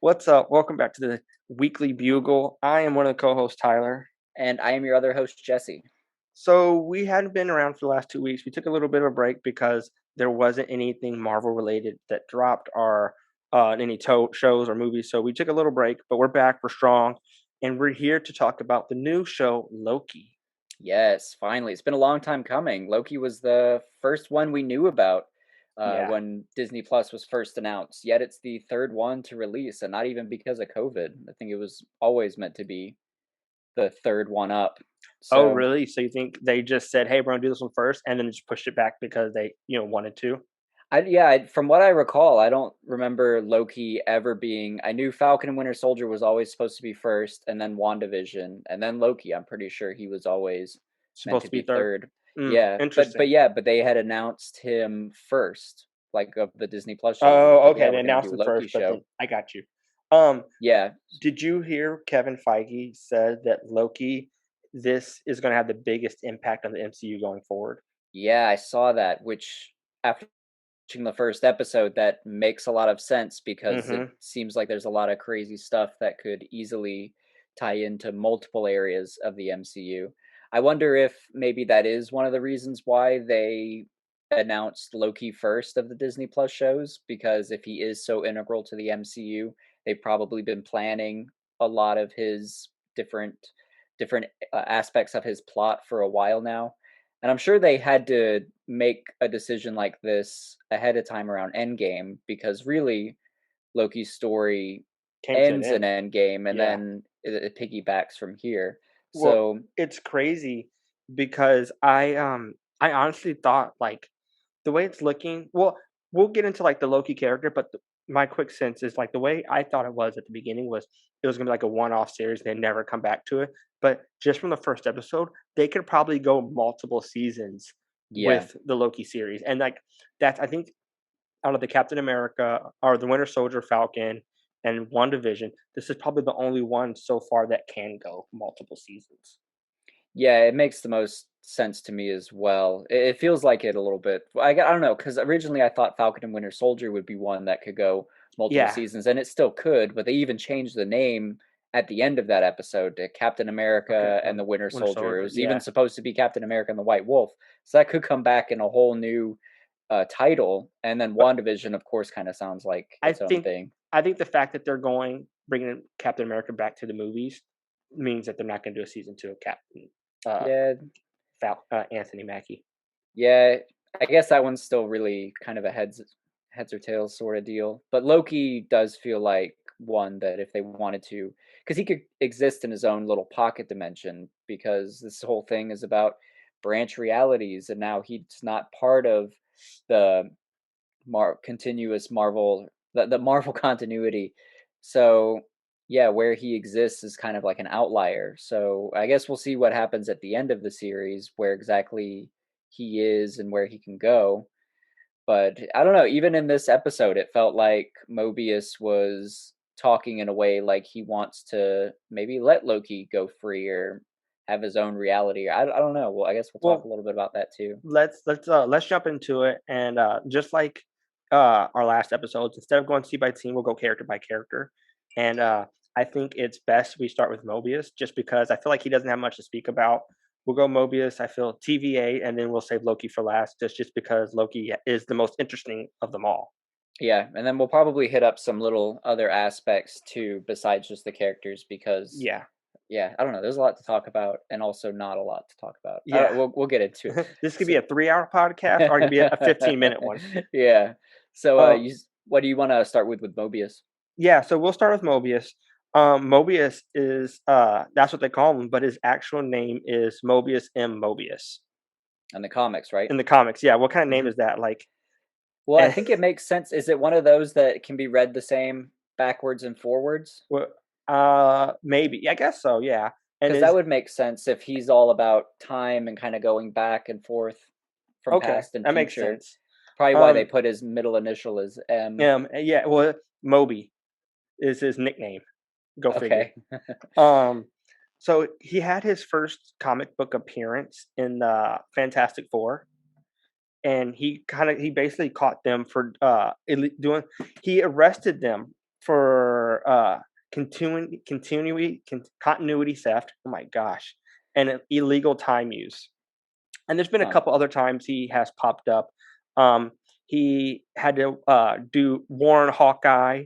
What's up? Welcome back to the weekly Bugle. I am one of the co-hosts, Tyler. And I am your other host, Jesse. So we hadn't been around for the last 2 weeks. We took a little bit of a break because there wasn't anything Marvel related that dropped our any shows or movies. So we took a little break, but we're back. We're strong, and we're here to talk about the new show Loki. Yes, finally. It's been a long time coming. Loki was the first one we knew about Yeah. when Disney Plus was first announced. Yet it's the third one to release, and not even because of COVID. I think it was always meant to be the third one up. Oh, So really? So you think they just said, "Hey, we're gonna do this one first," and then just pushed it back because they, wanted to? from what I recall, I don't remember Loki ever being. I knew Falcon and Winter Soldier was always supposed to be first, and then WandaVision, and then Loki. I'm pretty sure he was always meant Supposed to to be be third. third. Yeah, but Interesting. yeah, but they had announced him first, like of the Disney Plus shows. It was Oh, like, okay. yeah, They we're gonna announced do them Loki first, but then show. I got you. Um, Yeah, did you hear Kevin Feige said that Loki, this is going to have the biggest impact on the MCU going forward? yeah, I saw that. Which after watching the first episode, that makes a lot of sense because it Mm-hmm. seems like there's a lot of crazy stuff that could easily tie into multiple areas of the MCU. I wonder if maybe that is one of the reasons why they announced Loki first of the Disney Plus shows, because if he is so integral to the MCU, they've probably been planning a lot of his different different aspects of his plot for a while now. And I'm sure they had to make a decision like this ahead of time around Endgame, because really Loki's story Came to an ends in end. Endgame and Yeah. then it piggybacks from here. Well, So it's crazy because I honestly thought like the way it's looking. Well, we'll get into like the Loki character, but my quick sense is like the way I thought it was at the beginning was it was gonna be like a one-off series. And they never come back to it. But just from the first episode, they could probably go multiple seasons yeah, with the Loki series, and like that's I think out of the Captain America or the Winter Soldier, Falcon, and WandaVision, this is probably the only one so far that can go multiple seasons. yeah, it makes the most sense to me as well. It feels like it a little bit. I don't know, because originally I thought Falcon and Winter Soldier would be one that could go multiple Yeah. seasons, and it still could. But they even changed the name at the end of that episode to Captain Okay. America and the Winter Winter Soldier. It Soldier. was even Yeah. supposed to be Captain America and the White Wolf, so that could come back in a whole new title. And then But WandaVision, of course, kind of sounds like I its own think thing. I think the fact that they're bringing Captain America back to the movies means that they're not going to do a season two of Captain uh, Yeah, Anthony Mackie. yeah, I guess that one's still really kind of a heads or tails sort of deal. But Loki does feel like one that if they wanted to, because he could exist in his own little pocket dimension, because this whole thing is about branch realities, and now he's not part of the continuous Marvel, the Marvel continuity. So yeah, where he exists is kind of like an outlier. So I guess we'll see what happens at the end of the series, where exactly he is and where he can go. But I don't know, even in this episode it felt like Mobius was talking in a way like he wants to maybe let Loki go free or have his own reality. I don't know. Well, I guess we'll talk a Well, little bit about that too. let's jump into it, and just like our last episodes, instead of going scene by scene, we'll go character by character, and I think it's best we start with Mobius, just because I feel like he doesn't have much to speak about. We'll go Mobius, I feel TVA, and then we'll save Loki for last, just because Loki is the most interesting of them all. Yeah, and then we'll probably hit up some little other aspects too besides just the characters, because Yeah, yeah, I don't know, there's a lot to talk about and also not a lot to talk about. yeah. We'll get into it. This could So be a 3 hour podcast, or it could be a 15-minute one. yeah. So Uh, what do you want to start with Mobius Yeah, so we'll start with Mobius. Mobius is that's what they call him, but his actual name is Mobius M. Mobius in the comics, right? in the comics. Yeah, what kind of name Hmm. is that? Like, Well, I eh, think it makes sense. Is it one of those that can be read the same backwards and forwards? maybe I guess so. Yeah, and Because that is would make sense if he's all about time and kind of going back and forth from okay. past and That makes future. sense. Probably why they Um, put his middle initial as M. yeah. Well, Moby is his nickname. Go figure. Okay. Um, so he had his first comic book appearance in the Fantastic Four, and he basically caught them for doing he arrested them for continuity theft. Oh my gosh, and illegal time use. And there's been a Huh. couple other times he has popped up. Um, he had to do warn Hawkeye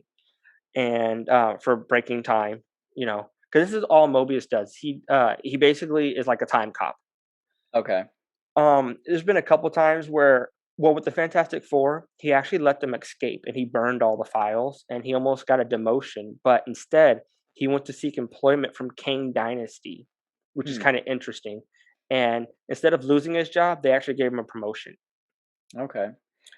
and for breaking time. You know, because this is all Mobius does. He basically is like a time cop. Okay. There's been a couple times where, well, with the Fantastic Four, he actually let them escape and he burned all the files and he almost got a demotion. But instead, he went to seek employment from Kang Dynasty, which is Hmm. kind of interesting. And instead of losing his job, they actually gave him a promotion. Okay. Uh,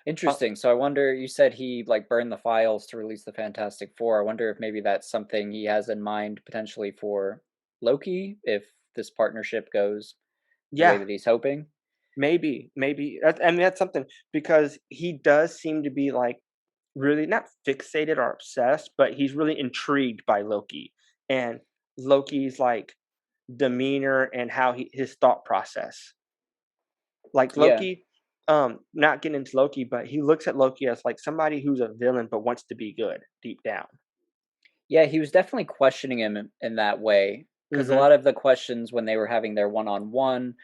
Interesting. So I wonder, you said he like burned the files to release the Fantastic Four. I wonder if maybe that's something he has in mind potentially for Loki if this partnership goes the way yeah, that he's hoping. maybe. I mean, that's something because he does seem to be like really not fixated or obsessed, but he's really intrigued by Loki and Loki's like demeanor and how his thought process. Like Yeah. Loki, not getting into Loki, but he looks at Loki as like somebody who's a villain but wants to be good deep down. Yeah, he was definitely questioning him in that way because a Hmm. lot of the questions when they were having their one-on-one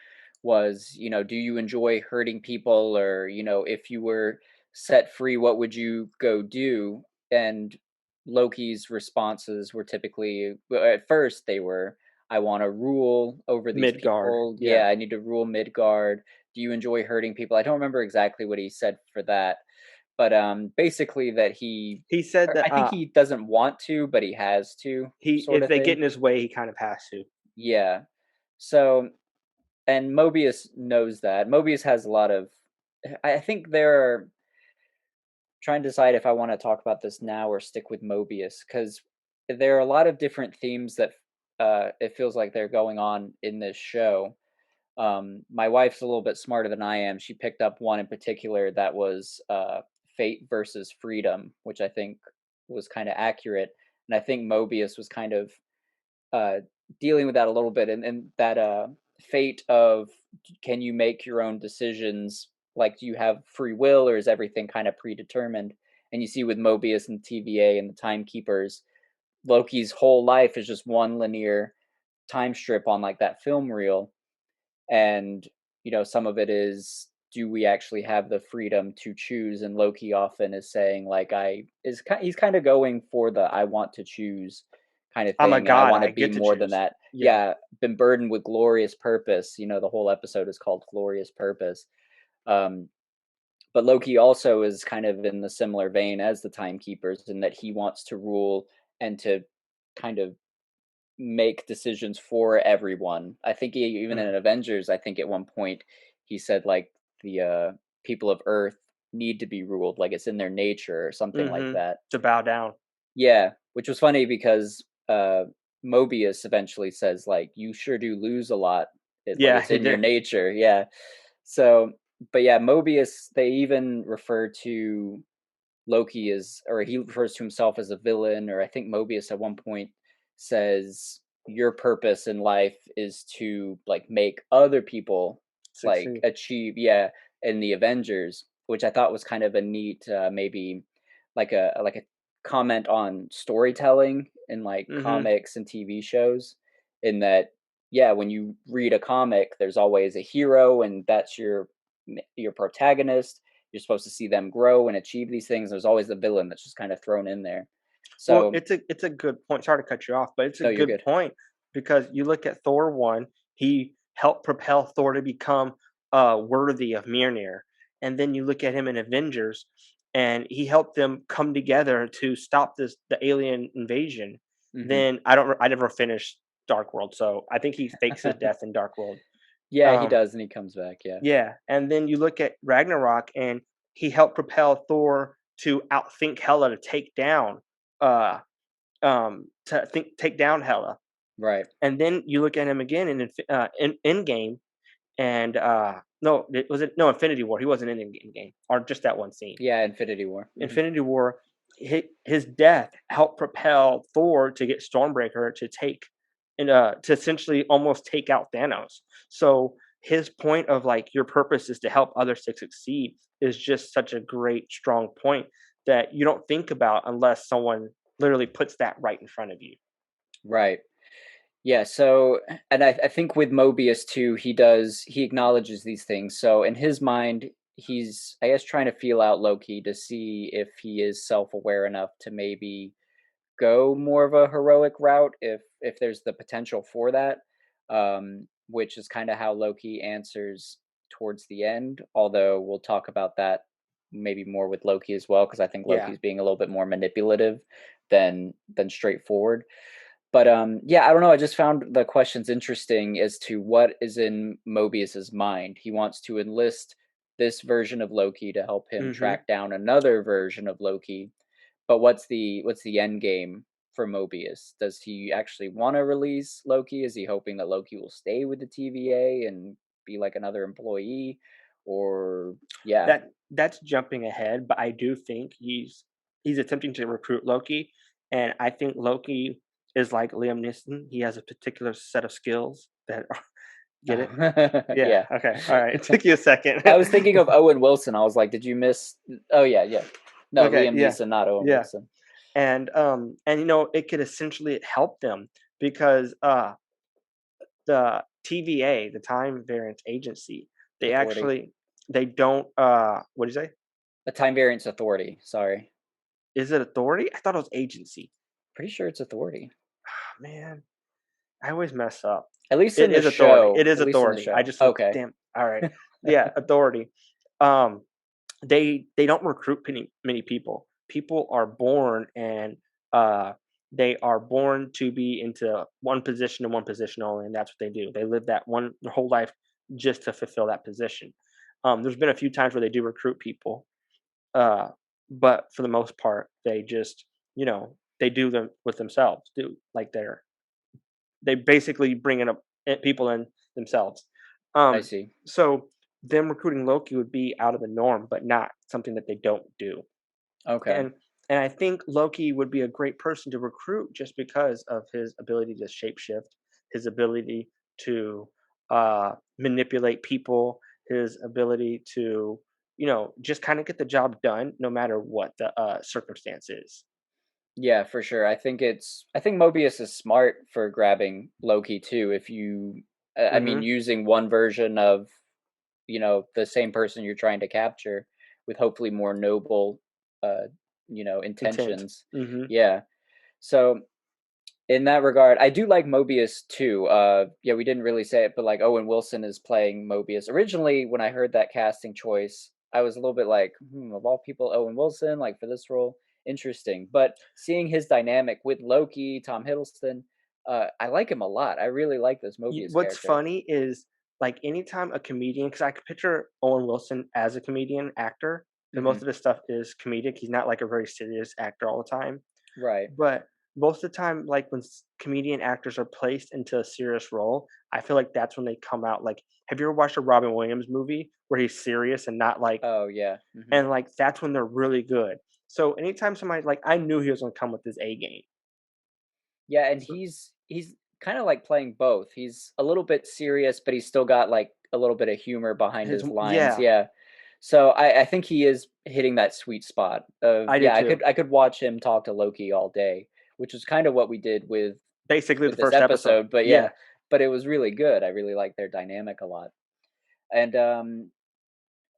was, do you enjoy hurting people or, if you were set free, what would you go do? And Loki's responses were typically, well, at first they were, I want to rule over these Midgard, people. yeah. Yeah, I need to rule Midgard. Do you enjoy hurting people? I don't remember exactly what he said for that, but basically that he He said or I that think he doesn't want to, but he has to, he sort if of they get thing. in his way, he kind of has to. Yeah. So, and Mobius knows that. Mobius has a lot of. I think they're trying to decide if I want to talk about this now or stick with Mobius because there are a lot of different themes that it feels like they're going on in this show. My wife's a little bit smarter than I am. She picked up one in particular that was fate versus freedom, which I think was kind of accurate. And I think Mobius was kind of uh, dealing with that a little bit, and that fate of can you make your own decisions? Like, do you have free will, or is everything kind of predetermined? And you see with Mobius and TVA and the Timekeepers, Loki's whole life is just one linear time strip on like that film reel, and some of it is do we actually have the freedom to choose? And Loki often is saying like he's kind of going for the I want to choose kind of I'm a thing, and I god, want to I be get to more than choose. that. Yeah. Yeah, been burdened with glorious purpose. The whole episode is called Glorious Purpose. um but Loki also is kind of in the similar vein as the Timekeepers in that he wants to rule and to kind of make decisions for everyone. I think even in Mhm. Avengers, I think at one point he said like the people of Earth need to be ruled, like it's in their nature or something like Mhm. that. To bow down. Yeah, which was funny because Mobius eventually says like you sure do lose a lot. Like Yeah, it's he in your did. nature. Yeah. So, but yeah, Mobius. They even refer to Loki as, or he refers to himself as a villain, or I think Mobius at one point says your purpose in life is to like make other people like Succeed. achieve, yeah, in the Avengers, which I thought was kind of a neat, maybe like a comment on storytelling in like Mhm. comics and TV shows, in that yeah, when you read a comic, there's always a hero, and that's your protagonist. You're supposed to see them grow and achieve these things. There's always the villain that's just kind of thrown in there. Well, So, it's a good point. Sorry to cut you off, but it's a no, you're good good. point because you look at Thor 1, he helped propel Thor to become worthy of Mjolnir. And then you look at him in Avengers and he helped them come together to stop the alien invasion. Hmm. Then I never finished Dark World, so I think he fakes his death in Dark World. Yeah, he Um does, and he comes back. Yeah. yeah, and then you look at Ragnarok, and he helped propel Thor to outthink Hela to take down, uh, take down Hela. Right. And then you look at him again in Endgame, and no, no Infinity War. He wasn't in Endgame, or just that one scene. Yeah, Infinity War. Hmm. Infinity War, his death helped propel Thor to get Stormbreaker to take and to essentially almost take out Thanos. So his point of like your purpose is to help others to succeed is just such a great strong point that you don't think about unless someone literally puts that right in front of you. Right. Yeah, so and I think with Mobius too, he acknowledges these things. So in his mind, he's I guess trying to feel out Loki to see if he is self-aware enough to maybe go more of a heroic route if there's the potential for that. Which is kind of how Loki answers towards the end, although we'll talk about that maybe more with Loki as well, because I think Yeah. Loki's being a little bit more manipulative than straightforward. But yeah, I don't know. I just found the questions interesting as to what is in Mobius's mind. He wants to enlist this version of Loki to help him Hmm. track down another version of Loki. But what's the end game for Mobius? Does he actually want to release Loki? Is he hoping that Loki will stay with the TVA and be like another employee? Or yeah, That's jumping ahead, but I do think he's attempting to recruit Loki, and I think Loki is like Liam Neeson. He has a particular set of skills that are, get it? Yeah. yeah. Okay. All right. It took you a second. I was thinking of Owen Wilson. I was like, did you miss? Oh yeah, yeah. No, Okay. Liam Yeah. Neeson, not Owen Yeah. Wilson. And it could essentially help them because the TVA, the Time Variance Agency, they Authority. actually they don't what do you say? The Time Variance Authority. Sorry. Is it authority? I thought it was agency. Pretty sure it's Authority. Man, I always mess up. At least It in the is authority. show. It is At least in the authority. I show. just looked. Okay. Damn. All right. Yeah, authority. Um, they don't recruit many people. People are born and uh they are born to be into one position and one position only, and that's what they do. They live that one their whole life just to fulfill that position. There's been a few times where they do recruit people, uh, but for the most part, they just they do them with themselves. Do like they basically bring in people in themselves. I Um, see. so them recruiting Loki would be out of the norm, but not something that they don't do. Okay. And I think Loki would be a great person to recruit just because of his ability to shapeshift, his ability to manipulate people, his ability to just kind of get the job done no matter what the circumstance is. Yeah, for sure. I think Mobius is smart for grabbing Loki too. If you, I mean, Hmm. using one version of the same person you're trying to capture with hopefully more noble, uh, Intent. intentions. Hmm. Yeah. So in that regard, I do like Mobius too. Yeah, we didn't really say it, but like Owen Wilson is playing Mobius. Originally, when I heard that casting choice, I was a little bit like, of all people, Owen Wilson, like for this role, interesting. But seeing his dynamic with Loki, Tom Hiddleston, I like him a lot. I really like this Mobius What's character. funny is like anytime a comedian, because I could picture Owen Wilson as a comedian actor, because Hmm. most of his stuff is comedic. He's not like a very serious actor all the time. Right. But most of the time, like when comedian actors are placed into a serious role, I feel like that's when they come out. Like, have you ever watched a Robin Williams movie where he's serious and not like, Oh yeah. Hmm. and like that's when they're really good. So anytime somebody like I knew he was gonna come with his A game. Yeah, and So he's kind of like playing both. He's a little bit serious, but he's still got like a little bit of humor behind his his lines. yeah, Yeah. So I think he is hitting that sweet spot of I yeah, did too. I could watch him talk to Loki all day, which is kind of what we did Basically, the with this first episode. episode. But yeah, Yeah. but it was really good. I really like their dynamic a lot. And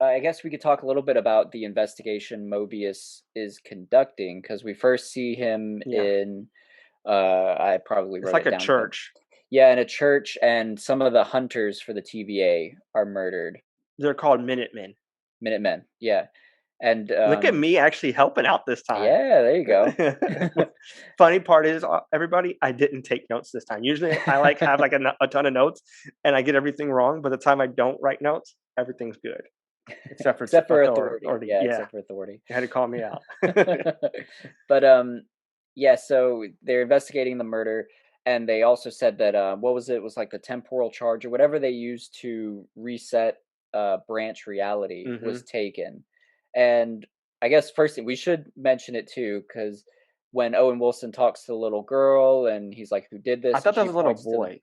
I guess we could talk a little bit about the investigation Mobius is conducting because we first see him Yeah. in I probably It's wrote like it a down, but church. yeah, in a church, and some of the hunters for the TVA are murdered. They're called Minutemen. Minutemen, yeah, and Look at me actually helping out this time. yeah, there you go. Funny part is, everybody, I didn't take notes this time. Usually, I like have like a ton of notes, and I get everything wrong. But the time I don't write notes, everything's good, except for Except for authority, authority. yeah, Yeah, except for authority. you had to call me out. But yeah, so they're investigating the murder, and they also said that what was it? It was like the temporal charge or whatever they used to reset branch reality was Hmm. taken. And I guess first thing we should mention it too, because when Owen Wilson talks to the little girl and he's like, "Who did I this?" and thought that she was a little points to the, boy.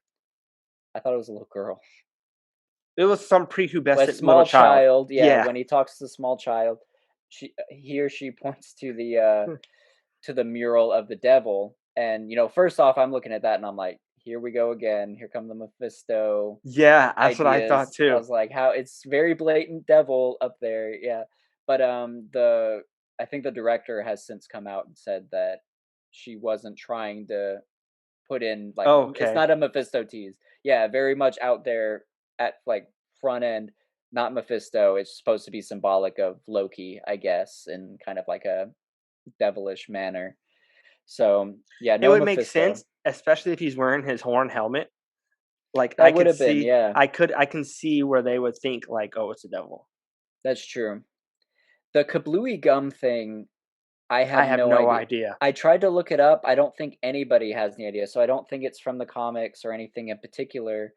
I thought it was a little girl. It was some A prepubescent little small child. child, yeah. Yeah. When he talks to the small child, he or she points to the to the mural of the devil. And first off, I'm looking at that and I'm like, here we go again. Here come the Mephisto Yeah, that's what I thought ideas. I too. was like, how it's very blatant devil up there. Yeah. But the I think the director has since come out and said that she wasn't trying to put in like it's Okay. not a Mephisto tease. Yeah, very much out there at like front end, not Mephisto. It's supposed to be symbolic of Loki, I guess, in kind of like a devilish manner. So yeah, It no would make Mephisto. sense, especially if he's wearing his horn helmet. Like, That would have been, yeah. I can see where they would think like, "Oh, it's the devil." That's true. The kablooey gum thing, I I have have no no idea. idea. I tried to look it up. I don't think anybody has any idea. So I don't think it's from the comics or anything in particular.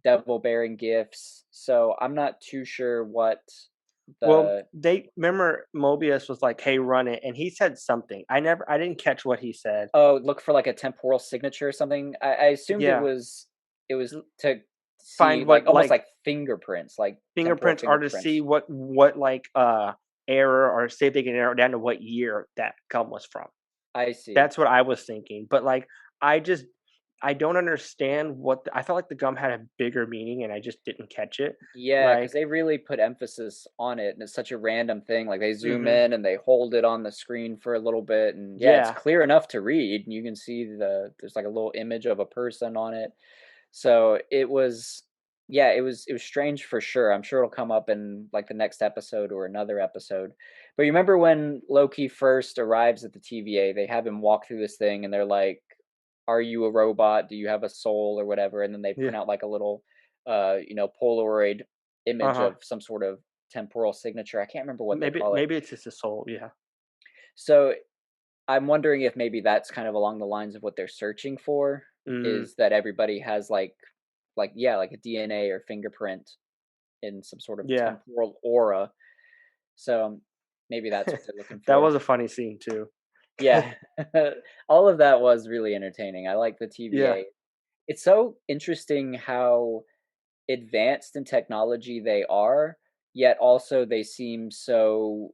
Devil bearing gifts. So I'm not too sure what Well, the they remember Mobius was like, "Hey, run it," and he said something. I didn't catch what he said. look for like a temporal signature or something. I assumed Yeah, it was to see find like what almost like like fingerprints, like temporal fingerprints are to see fingerprints. what like error or see if they can narrow it down to what year that gum was from. I see. That's what I was thinking. But like, I just I don't understand I felt like the gum had a bigger meaning and I just didn't catch it. Yeah, because Like, they really put emphasis on it, and it's such a random thing. Like they zoom hmm in and they hold it on the screen for a little bit, and yeah, it's yeah, clear enough to read. And you can see there's like a little image of a person on it. So it was, yeah, it was strange for sure. I'm sure it'll come up in like the next episode or another episode. But you remember when Loki first arrives at the TVA, they have him walk through this thing, and they're like, "Are you a robot? Do you have a soul or whatever?" And then they yeah, print out like a little, Polaroid uh image huh. of some sort of temporal signature. I can't remember what they call it. Maybe it's just a soul. Yeah. So I'm wondering if maybe that's kind of along the lines of what they're searching for, Mm, is that everybody has yeah, like a DNA or fingerprint in some sort of yeah. temporal aura. So maybe that's what they're looking That for. was a funny scene too. Yeah. All of that was really entertaining. I like the Yeah. TVA. It's so interesting how advanced in technology they are, yet also they seem so,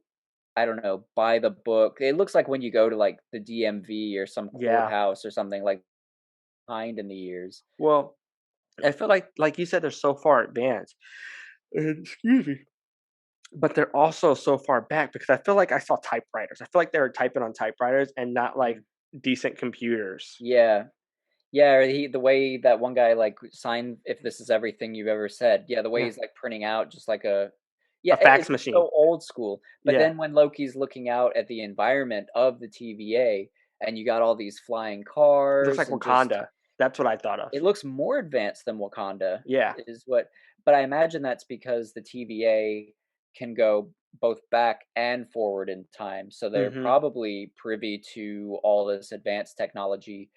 I don't know, by the book. It looks like when you go to like the DMV or some Yeah. courthouse or something like behind in the years. Well, I feel like you said, they're so far advanced. Excuse me. But they're also so far back because I feel like I saw typewriters. I feel like they were typing on typewriters and not like Mm. decent computers. Yeah. Yeah, or the way that one guy, like, signed, "If this is everything you've ever said." Yeah, the way Yeah. he's, like, printing out just like a yeah, A fax it's machine. so old school, but Yeah. then when Loki's looking out at the environment of the TVA, and you got all these flying It looks cars like and just Wakanda. That's what I thought of. it looks more advanced than Wakanda, Yeah. is what but I imagine that's because the TVA can go both back and forward in time, so they're Mhm. probably privy to all this advanced technology,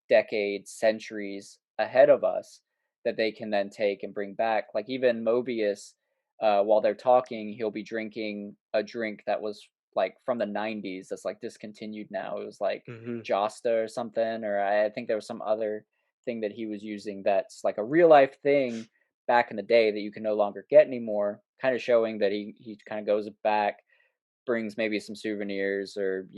decades, centuries ahead of us that they can then take and bring back. Like even Mobius, while they're talking, he'll be drinking a drink that was like from the 90s that's like discontinued now. It was like Mhm. Josta or something, or I think there was some other thing that he was using that's like a real life thing back in the day that you can no longer get anymore, kind of showing that he kind of goes back, brings maybe some souvenirs, or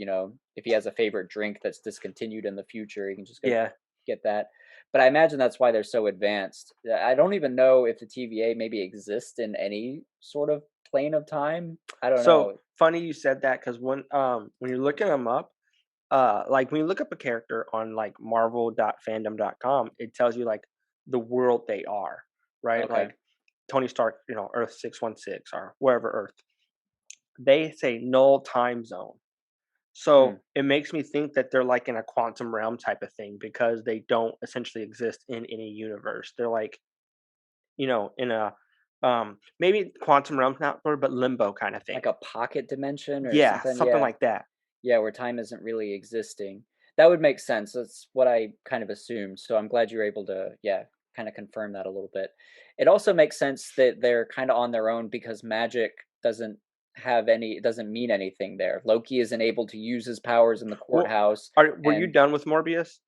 if he has a favorite drink that's discontinued in the future, he can just go Yeah. get that. But I imagine that's why they're so advanced. I don't even know if the TVA maybe exists in any sort of plane of time. I don't So know. funny you said that because when you're looking them up, like when you look up a character on like marvel.fandom.com, it tells you like the world they are, right? Okay. Like Tony Stark, Earth 616 or wherever Earth. They say null time zone. Hmm. So it makes me think that they're like in a quantum realm type of thing because they don't essentially exist in any universe. They're like, in a maybe quantum realm's not word, but limbo kind of thing. Like a pocket dimension or Yeah, something. something Yeah. like that. Yeah, where time isn't really existing. That would make sense. That's what I kind of assumed. So I'm glad you're able to, yeah, kind of confirm that a little bit. It also makes sense that they're kind of on their own because magic it doesn't mean anything there. Loki isn't able to use his powers in the Well, courthouse, were you and done with Morbius?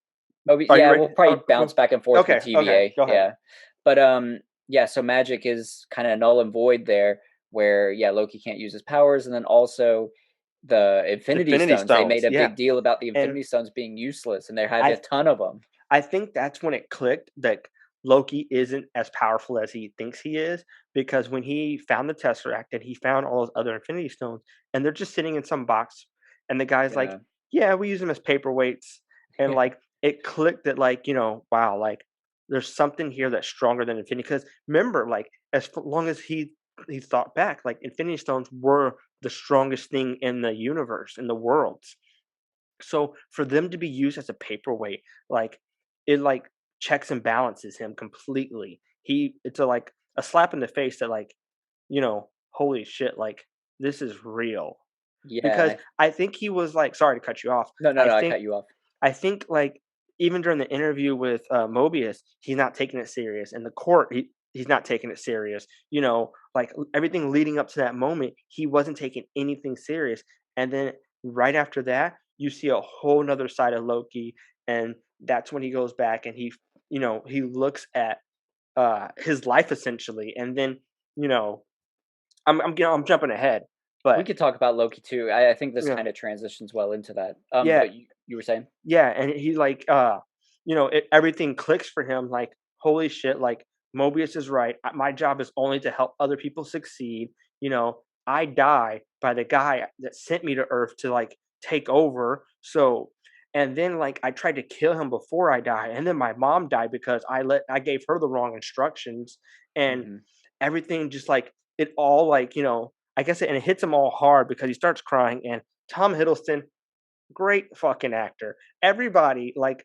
Moby, Are you yeah, we'll ready? probably bounce back and forth with Okay, okay, TVA, go ahead. yeah. But yeah, so magic is kind of null and void there, where yeah, Loki can't use his powers, and then also the Infinity Infinity Stones. They made Stones, a yeah, big deal about the and Infinity Stones being useless, and there had a I ton of them. I think that's when it clicked that Loki isn't as powerful as he thinks he is, because when he found the Tesseract and he found all those other Infinity Stones, and they're just sitting in some box, and the guy's like, Yeah. "Yeah, we use them as paperweights," and Yeah. like it clicked that like wow, like there's something here that's stronger than Infinity. Because remember, like long as he thought back, like Infinity Stones were the strongest thing in the universe in the world. So for them to be used as a paperweight, like it like checks and balances him completely. It's like a slap in the face that like, holy shit, like this is real. Yeah, Because I think he was like, sorry to cut you off. no, no, I no, I think cut you off. I think like even during the interview with Mobius, he's not taking it serious. In the court, he's not taking it serious. Like everything leading up to that moment, he wasn't taking anything serious. And then right after that, you see a whole nother side of Loki, and that's when he goes back and he looks at his life essentially, and then you know I'm jumping ahead, We but could talk about Loki too. I think this yeah, kind of transitions well into that. yeah, But you were saying? yeah, and he like, everything clicks for him. Like, holy shit! Like Mobius is right. My job is only to help other people succeed. I die by the guy that sent me to Earth to like take over. So, and then like I tried to kill him before I die, and then my mom died because I gave her the wrong instructions, and Hmm. everything just like it all like I guess and it hits him all hard because he starts crying and Tom Hiddleston, great fucking actor. Everybody, like,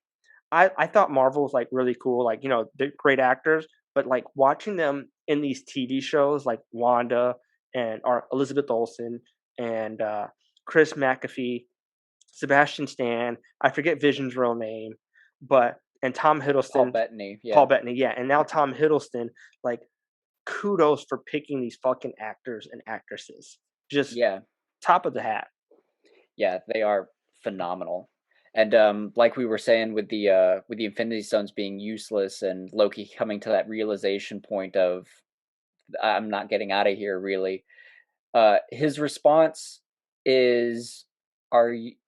I thought Marvel was like really cool, like they're great actors, but like watching them in these TV shows like Wanda and or Elizabeth Olsen and Chris McAfee, Sebastian Stan, I forget Vision's real name, but and Tom Paul Hiddleston, Bettany, Paul yeah, Bettany, yeah, and now Tom Hiddleston, like kudos for picking these fucking actors and actresses. Just yeah, top of the hat. yeah. They are phenomenal. And like we were saying with the Infinity Stones being useless and Loki coming to that realization point of I'm not getting out of here really. His response is,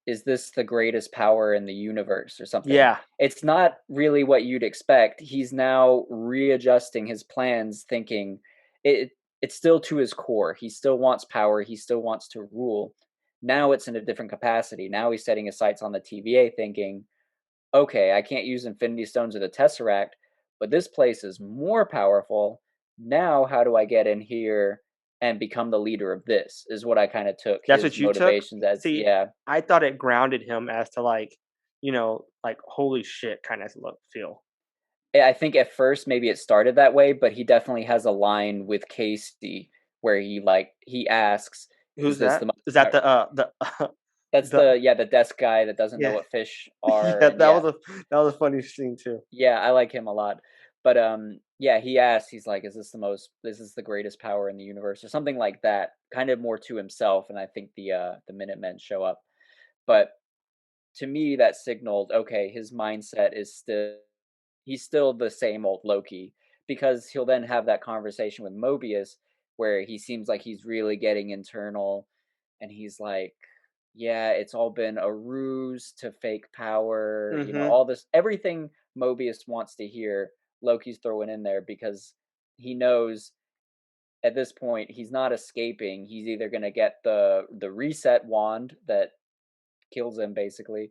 is this the greatest power in the universe or something?" Yeah, It's not really what you'd expect. He's now readjusting his plans, thinking it. It's still to his core. He still wants power. He still wants to rule. Now it's in a different capacity. Now he's setting his sights on the TVA, thinking, okay, I can't use Infinity Stones or the Tesseract, but this place is more powerful. Now, how do I get in here and become the leader of this? Is what I kind of took that's his what you took? motivations as. See, Yeah. I thought it grounded him as to like, like holy shit kind of look feel. I think at first maybe it started that way, but he definitely has a line with Casey where he asks, "Is Who's this that? the most?" Is that the That's the the desk guy that doesn't know yeah. what fish are, Yeah, and yeah, that was a funny scene too. yeah, I like him a lot. But yeah, he asks, he's like, this is the greatest power in the universe or something like that, kind of more to himself, and I think the Minutemen show up. But to me that signaled, okay, his mindset is still he's still the same old Loki, because he'll then have that conversation with Mobius where he seems like he's really getting internal, and he's like, yeah, it's all been a ruse to fake power, Mhm. all this, everything Mobius wants to hear, Loki's throwing in there because he knows at this point he's not escaping. He's either going to get the reset wand that kills him basically,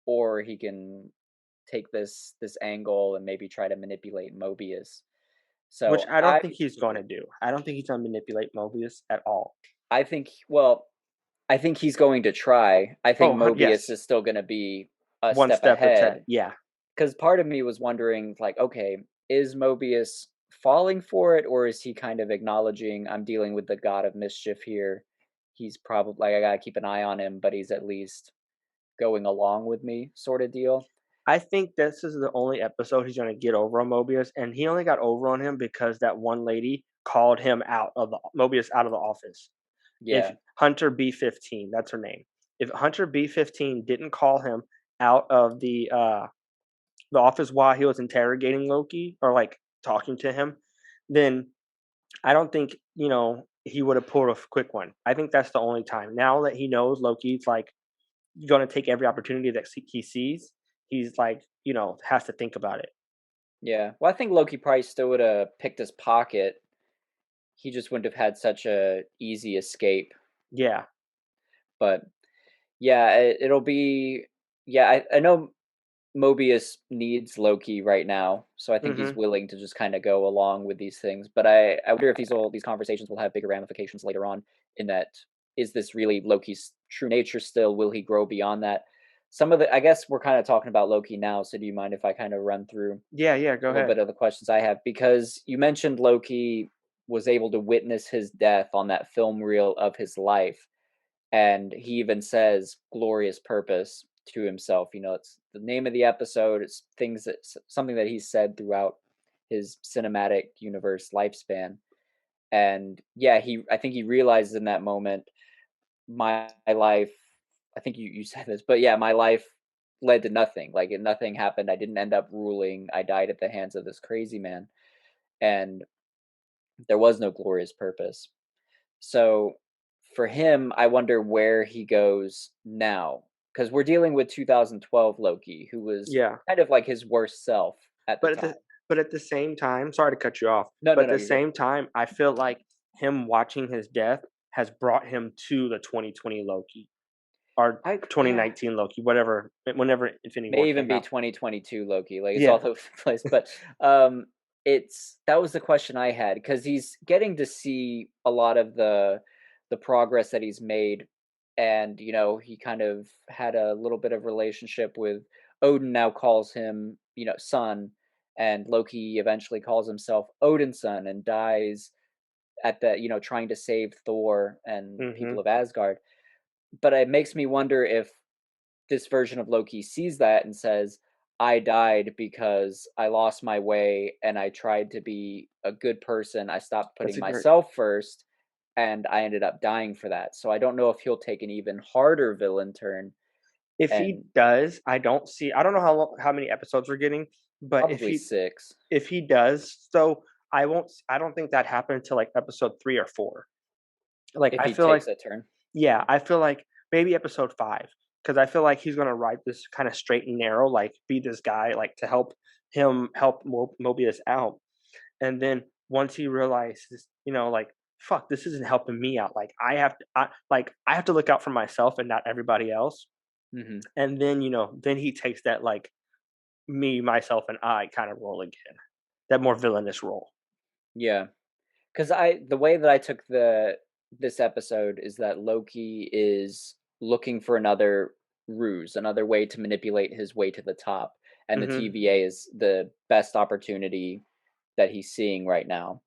or he can take this angle and maybe try to manipulate Mobius. Which So I don't think he's gonna do. I don't think he's gonna manipulate Mobius at all. I think, well, I think he's going to try. I think Oh, Mobius yes. is still going to be a One step step ahead. ahead, Yeah. because part of me was wondering, like, okay, is Mobius falling for it, or is he kind of acknowledging I'm dealing with the god of mischief here? He's probably like, I gotta keep an eye on him, but he's at least going along with me, sort of deal. I think this is the only episode he's gonna get over on Mobius, and he only got over on him because that one lady called him out of the Mobius out of the office. If Yeah, Hunter B15, that's her name. If Hunter B15 didn't call him out of the office while he was interrogating Loki or like talking to him, then I don't think he would have pulled a quick one. I think that's the only time. Now that he knows Loki's like going to take every opportunity that he sees, he's like, has to think about it. Yeah. Well, I think Loki probably still would have picked his pocket. He just wouldn't have had such a easy escape. Yeah. But yeah, it'll be. Yeah, I know Mobius needs Loki right now, so I think he's Hmm. willing to just kind of go along with these things. But I wonder if these conversations will have bigger ramifications later on. In that, is this really Loki's true nature still? Will he grow beyond that? Some of the, I guess we're kind of talking about Loki now. So do you mind if I kind of run through Yeah. Yeah. Go a little ahead. bit of the questions I have? Because you mentioned Loki was able to witness his death on that film reel of his life, and he even says glorious purpose to himself. It's the name of the episode. It's things that something that he said throughout his cinematic universe lifespan. And yeah, I think he realizes in that moment, my life, I think you said this, but yeah, my life led to nothing. Like nothing happened. I didn't end up ruling. I died at the hands of this crazy man, and there was no glorious purpose. So for him, I wonder where he goes now, because we're dealing with 2012 Loki, who was Yeah. kind of like his worst self at the But at time. the same time, sorry to cut you off, No, but no, at no, the you're good. same time, I feel like him watching his death has brought him to the 2020 Loki or I yeah, 2019 Loki, whenever Infinity War may even came be out. 2022 Loki. Like it's all Yeah. over the place. But it's that was the question I had, because he's getting to see a lot of the progress that he's made, and he kind of had a little bit of relationship with Odin. Now calls him son, and Loki eventually calls himself Odin's son and dies at the trying to save Thor and people Mhm. of Asgard. But it makes me wonder if this version of Loki sees that and says, I died because I lost my way and I tried to be a good person. I stopped That's putting a great. myself first and I ended up dying for that. So I don't know if he'll take an even harder villain turn, If he and does, I don't know how many episodes we're getting, but probably 6 if he does, so I don't think that happened until like episode 3 or 4. Like if I he feel like takes that turn. Yeah, I feel like maybe episode 5, because I feel like he's gonna ride this kind of straight and narrow, like be this guy, like to help Mobius out, and then once he realizes, like fuck, this isn't helping me out. Like I have to look out for myself and not everybody else. Hmm. And then then he takes that like me, myself, and I kind of role again, that more villainous role. Yeah. Because the way that I took this episode is that Loki is looking for another ruse, another way to manipulate his way to the top, and the Hmm. TVA is the best opportunity that he's seeing right now.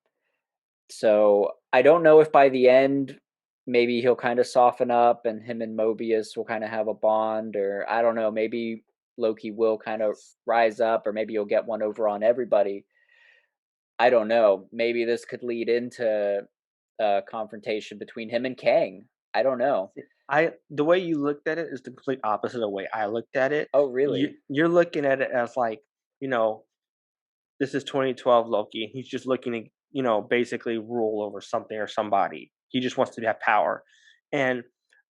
So I don't know if by the end maybe he'll kind of soften up and him and Mobius will kind of have a bond, or I don't know, maybe Loki will kind of rise up, or maybe he'll get one over on everybody. I don't know. Maybe this could lead into a confrontation between him and Kang. I don't know. I The way you looked at it is the complete opposite of the way I looked at it. Oh, really? You're looking at it as like, you know, this is 2012 Loki. He's just looking to, basically rule over something or somebody. He just wants to have power. And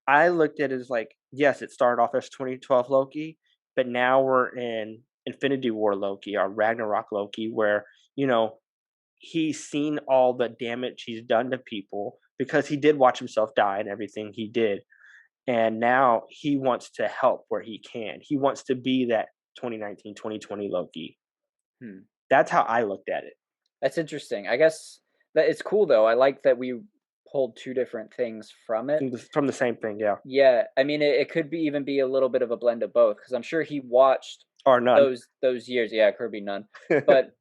I looked at it as like, yes, it started off as 2012 Loki, but now we're in Infinity War Loki or Ragnarok Loki, where, you know, he's seen all the damage he's done to people because he did watch himself die and everything he did. And now he wants to help where he can. He wants to be that 2019, 2020 Loki. Hmm. That's how I looked at it. That's interesting. I guess that it's cool though. I like that we pulled two different things from it. From the same thing, yeah. Yeah, I mean, it could be even be a little bit of a blend of both, because I'm sure he watched Or none. those years. Yeah, Kirby none, but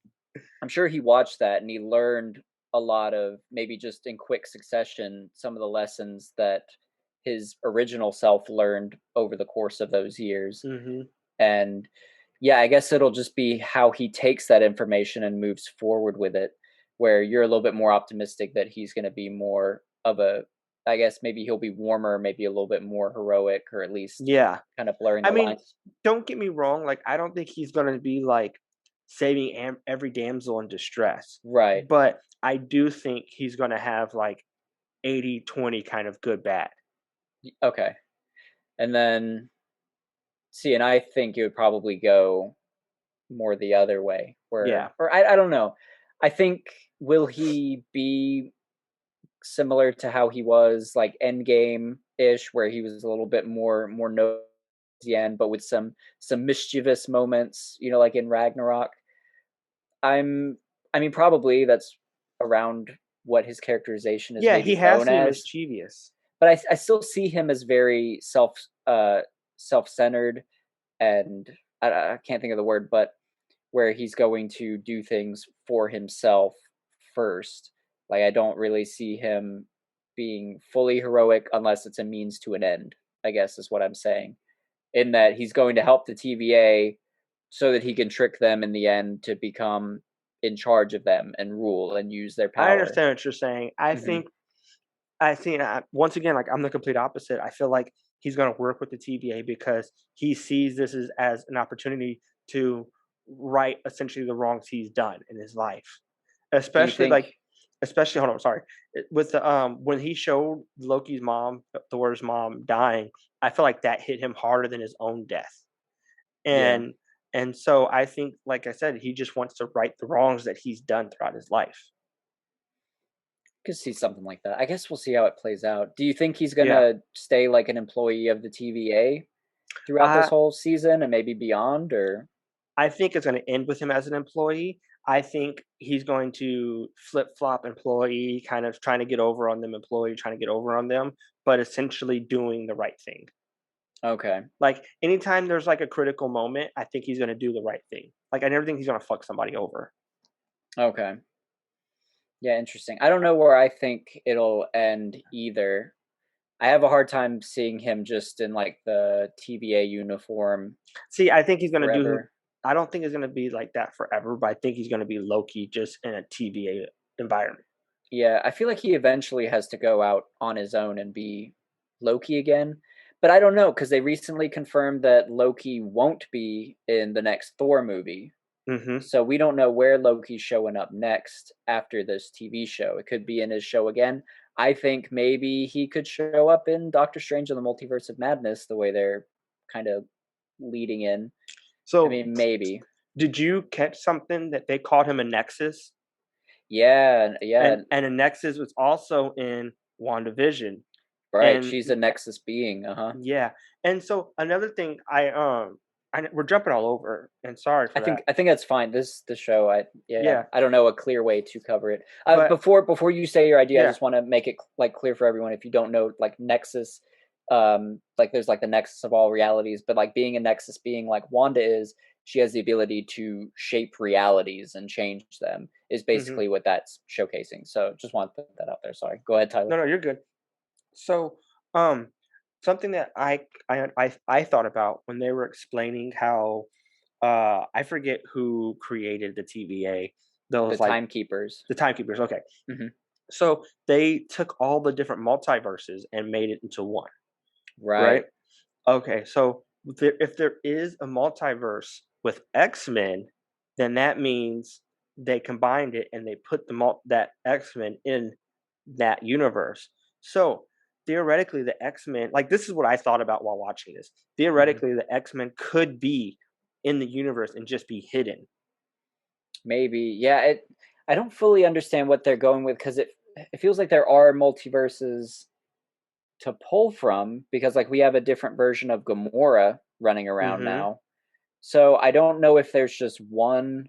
I'm sure he watched that and he learned a lot of, maybe just in quick succession, some of the lessons that his original self learned over the course of those years. Mhm. And yeah, I guess it'll just be how he takes that information and moves forward with it, where you're a little bit more optimistic that he's going to be more of a, I guess maybe he'll be warmer, maybe a little bit more heroic, or at least Yeah. kind of blurring I the mean, lines. don't get me wrong, like, I don't think he's gonna be, like, saving every damsel in distress, Right. but I do think he's gonna have, like, 80-20 kind of good bad. Okay. And then see, and I think it would probably go more the other way, Yeah. where or I don't know. I think will he be similar to how he was like Endgame ish, where he was a little bit more no the end, but with some mischievous moments, you know, like in Ragnarok. I'm I mean probably that's around what his characterization is Yeah, he maybe has known to be as, mischievous. but I still see him as very self-centered, and I can't think of the word, but where he's going to do things for himself first. Like I don't really see him being fully heroic unless it's a means to an end, I guess is what I'm saying. In that he's going to help the TVA so that he can trick them in the end to become in charge of them and rule and use their I power. understand what you're saying. Hmm. I think once again, like I'm the complete opposite. I feel like he's going to work with the TVA because he sees this as an opportunity to right essentially the wrongs he's done in his life. Do you Especially think? like, especially hold on, sorry, with the when he showed Loki's mom, Thor's mom dying, I feel like that hit him harder than his own death, Yeah, and so I think, like I said, he just wants to right the wrongs that he's done throughout his life. could see something like that. I guess we'll see how it plays out. Do you think he's Yeah, gonna stay like an employee of the TVA throughout this I whole season and maybe beyond, or I think it's going to end with him as an employee. I think he's going to flip flop employee, kind of trying to get over on them, employee trying to get over on them, but essentially doing the right thing. okay, Like anytime there's like a critical moment, I think he's going to do the right thing. Like I never think he's going to fuck somebody over. okay. Yeah, interesting. I don't know where I think it'll end either. I have a hard time seeing him just in like the TVA uniform See, I think he's going to do. forever. I don't think it's going to be like that forever, but I think he's going to be Loki just in a TVA environment. Yeah, I feel like he eventually has to go out on his own and be Loki again. But I don't know because they recently confirmed that Loki won't be in the next Thor movie. Hmm. So we don't know where Loki's showing up next after this TV show. It could be in his show again. I think maybe he could show up in Doctor Strange and the Multiverse of Madness the way they're kind of leading in. I So, mean, maybe. did you catch something that they called him a Nexus? Yeah, yeah, And a Nexus was also in WandaVision. right. And She's a Nexus being. Uh-huh. yeah, and so another thing we're jumping all over, and sorry I for think that. I think that's fine. The show, yeah, Yeah, I don't know a clear way to cover it. but Before you say your idea, I yeah, just want to make it like clear for everyone if you don't know like Nexus, like there's like the Nexus of all realities, but like being a Nexus being like Wanda is, she has the ability to shape realities and change them is mhm. basically what that's showcasing. So just want to put that out there. Sorry. Go ahead, Tyler. No, no, you're good. So, um, something that I thought about when they were explaining how I forget who created the TVA. The Those like timekeepers. the timekeepers. Okay, Hmm. so they took all the different multiverses and made it into one, right? Right. Okay, so if there is a multiverse with X-Men, then that means they combined it and they put that X-Men in that universe. So theoretically, the X-Men, like this is what I thought about while watching this. Hmm. Theoretically, the X-Men could be in the universe and just be hidden. Maybe. Yeah, I don't fully understand what they're going with because it feels like there are multiverses to pull from because like we have a different version of Gamora running around Hmm. now. So I don't know if there's just one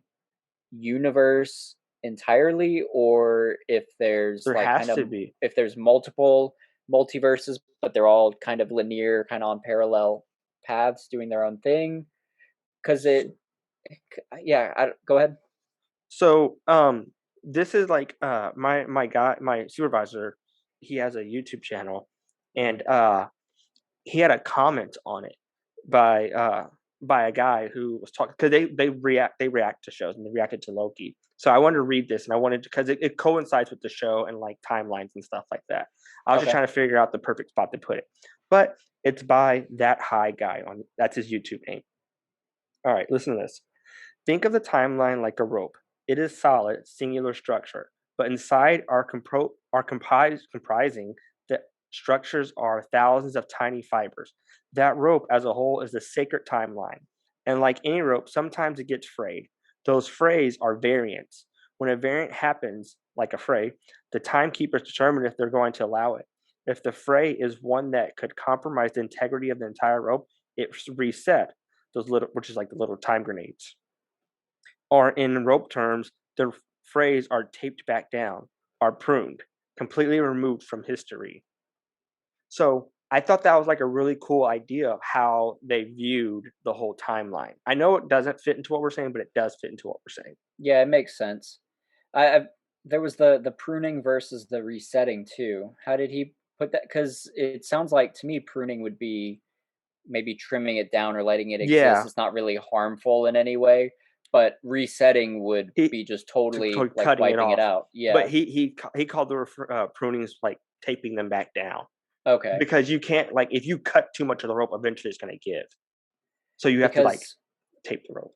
universe entirely or if there's There like kind has of to be. if there's multiple multiverses but they're all kind of linear, kind of on parallel paths doing their own thing because S- yeah, go ahead. So, this is like my supervisor. He has a YouTube channel, Mhm. and he had a comment on it by uh by a guy who was talking because they react to shows and they reacted to Loki. So I wanted to read this and I wanted to because it coincides with the show and like timelines and stuff like that. I was just Okay. trying to figure out the perfect spot to put it, but it's by that high guy on that's his YouTube name. All right, listen to this. Think of the timeline like a rope. It is solid, singular structure. but inside comprising the structures are thousands of tiny fibers. That rope as a whole is the sacred timeline. And like any rope, sometimes it gets frayed. Those frays are variants. When a variant happens, like a fray, the timekeepers determine if they're going to allow it. If the fray is one that could compromise the integrity of the entire rope, it's reset. Those little, which is like the little time grenades. Or in rope terms, the frays are taped back down, are pruned, completely removed from history. So I thought that was like a really cool idea of how they viewed the whole timeline. I know it doesn't fit into what we're saying, but it does fit into what we're saying. Yeah, it makes sense. I there was the pruning versus the resetting too. How did he put that? Because it sounds like to me pruning would be maybe trimming it down or letting it exist. Yeah, It's not really harmful in any way, but resetting would he be just totally totally like cutting it wiping it off, out. but Yeah. he called the prunings like taping them back down Okay. because you can't like if you cut too much of the rope, eventually it's going to give. So you have to like Because tape the rope.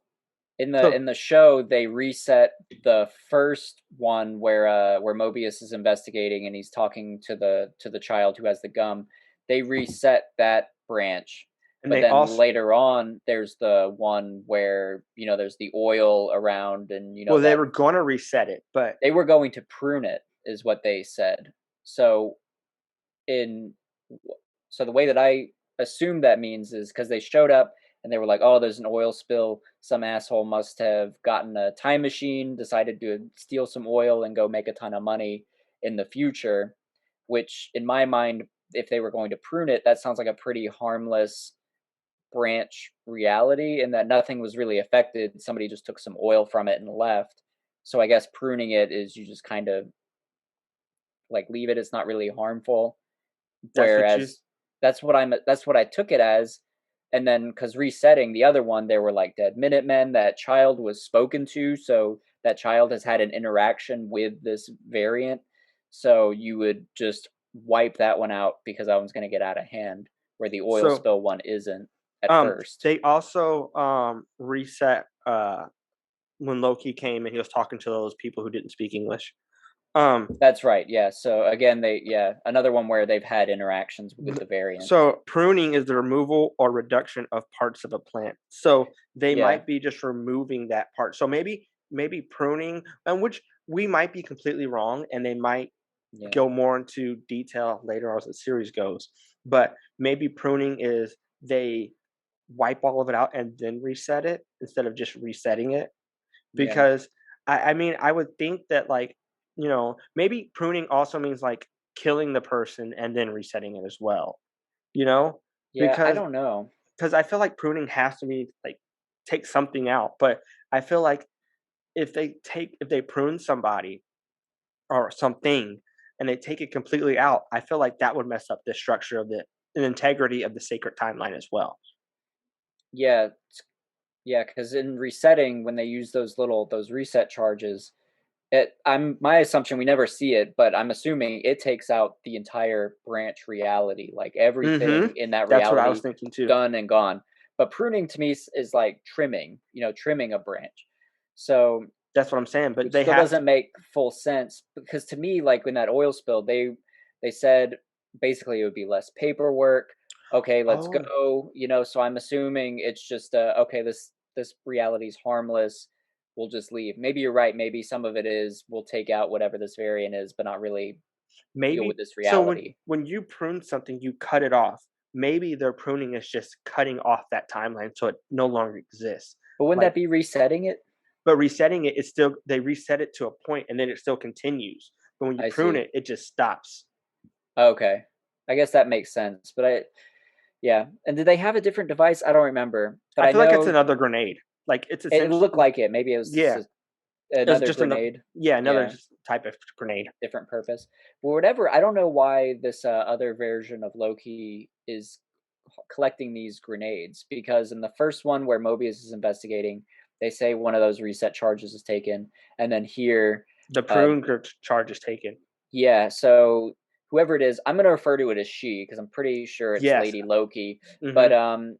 in So the show they reset the first one where Mobius is investigating and he's talking to the child who has the gum. They reset that branch. and But they then also later on there's the one where, there's the oil around and well they that were going to reset it, but they were going to prune it is what they said. So in so the way that I assume that means is because they showed up and they were like, "Oh, there's an oil spill. Some asshole must have gotten a time machine, decided to steal some oil and go make a ton of money in the future." Which, in my mind, if they were going to prune it, that sounds like a pretty harmless branch reality, in that nothing was really affected. Somebody just took some oil from it and left. So I guess pruning it is you just kind of like leave it. It's not really harmful. that's what you Whereas that's what I took it as. And then because resetting the other one, there were like dead Minutemen. That child was spoken to, so that child has had an interaction with this variant. So you would just wipe that one out because that one's going to get out of hand, where the oil so spill one isn't at first. they also reset when Loki came and he was talking to those people who didn't speak English. Um That's right. Yeah. So again, another one where they've had interactions with the variants. so pruning is the removal or reduction of parts of a plant. So they Yeah. might be just removing that part. So maybe pruning, and which we might be completely wrong, and they might Yeah. go more into detail later as the series goes. But maybe pruning is they wipe all of it out and then reset it instead of just resetting it. Yeah. Because I mean, I would think that like, maybe pruning also means like killing the person and then resetting it as well, you know? Yeah. I Because don't know. because I feel like pruning has to be like take something out, but I feel like if they prune somebody or something and they take it completely out, I feel like that would mess up the structure of the integrity of the sacred timeline as well. Yeah. Yeah, because in resetting, when they use those reset charges, my assumption we never see it, but I'm assuming it takes out the entire branch reality, like everything Mhm. in that That's what I was reality thinking too. done and gone. But pruning to me is like trimming, trimming a branch. So That's what I'm saying, but which they still have doesn't to. make full sense because to me, like in that oil spill, they said basically it would be less paperwork. Okay, let's Oh, go. So I'm assuming it's just okay. This reality is harmless. We'll just leave. Maybe you're right. Maybe some of it is we'll take out whatever this variant is, but not really deal with maybe this so reality. when you prune something, you cut it off. Maybe their pruning is just cutting off that timeline so it no longer exists. But wouldn't Like, that be resetting it? but resetting it is still they reset it to a point and then it still continues. But when you I prune see. it, it just stops. Okay, I guess that makes sense. But yeah. And did they have a different device? I don't remember, but I I feel like it's know another grenade. Like it's it looked essentially like it. Maybe it was just yeah, it's another just another grenade. yeah another Yeah, just type of grenade. different purpose. But whatever. I don't know why this other version of Loki is collecting these grenades, because in the first one where Mobius is investigating, they say one of those reset charges is taken, and then here, The uh, charge is taken. yeah. So whoever it is, I'm gonna refer to it as she because I'm pretty sure it's Yes. Lady Loki. But Hmm.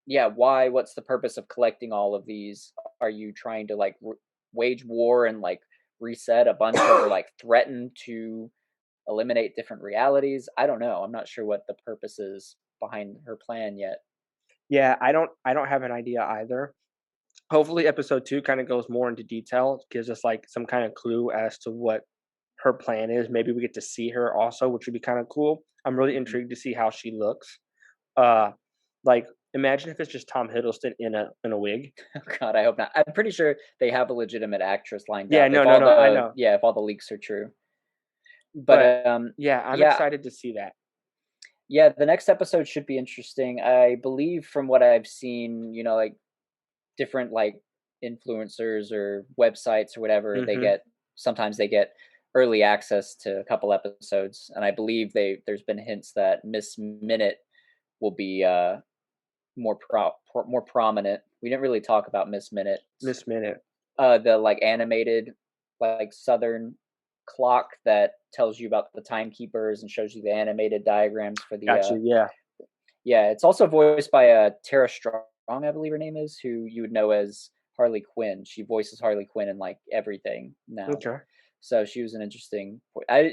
yeah, why? What's the purpose of collecting all of these? Are you trying to like wage war and like reset a bunch of or like threaten to eliminate different realities. I don't know. I'm not sure what the purpose is behind her plan yet. Yeah, I don't have an idea either. Hopefully episode 2 kind of goes more into detail, gives us like some kind of clue as to what her plan is. Maybe we get to see her also, which would be kind of cool. I'm really Mhm. intrigued to see how she looks. Uh like imagine if it's just Tom Hiddleston in a wig. Oh God, I hope not. I'm pretty sure they have a legitimate actress lined Yeah, up. If no, no, all no, I the know. yeah, if all the leaks are true. But But yeah, I'm yeah, excited to see that. yeah, the next episode should be interesting. I believe from what I've seen, like different like influencers or websites or whatever, Mhm. sometimes they get early access to a couple episodes, and I believe there's been hints that Miss Minute will be more prominent. We didn't really talk about Miss Minute. Miss Minute. The like animated like southern clock that tells you about the timekeepers and shows you the animated diagrams for the Got you. Yeah. yeah, it's also voiced by Tara Strong, I believe her name is, who you would know as Harley Quinn. She voices Harley Quinn in like everything now. Okay. So she was an interesting.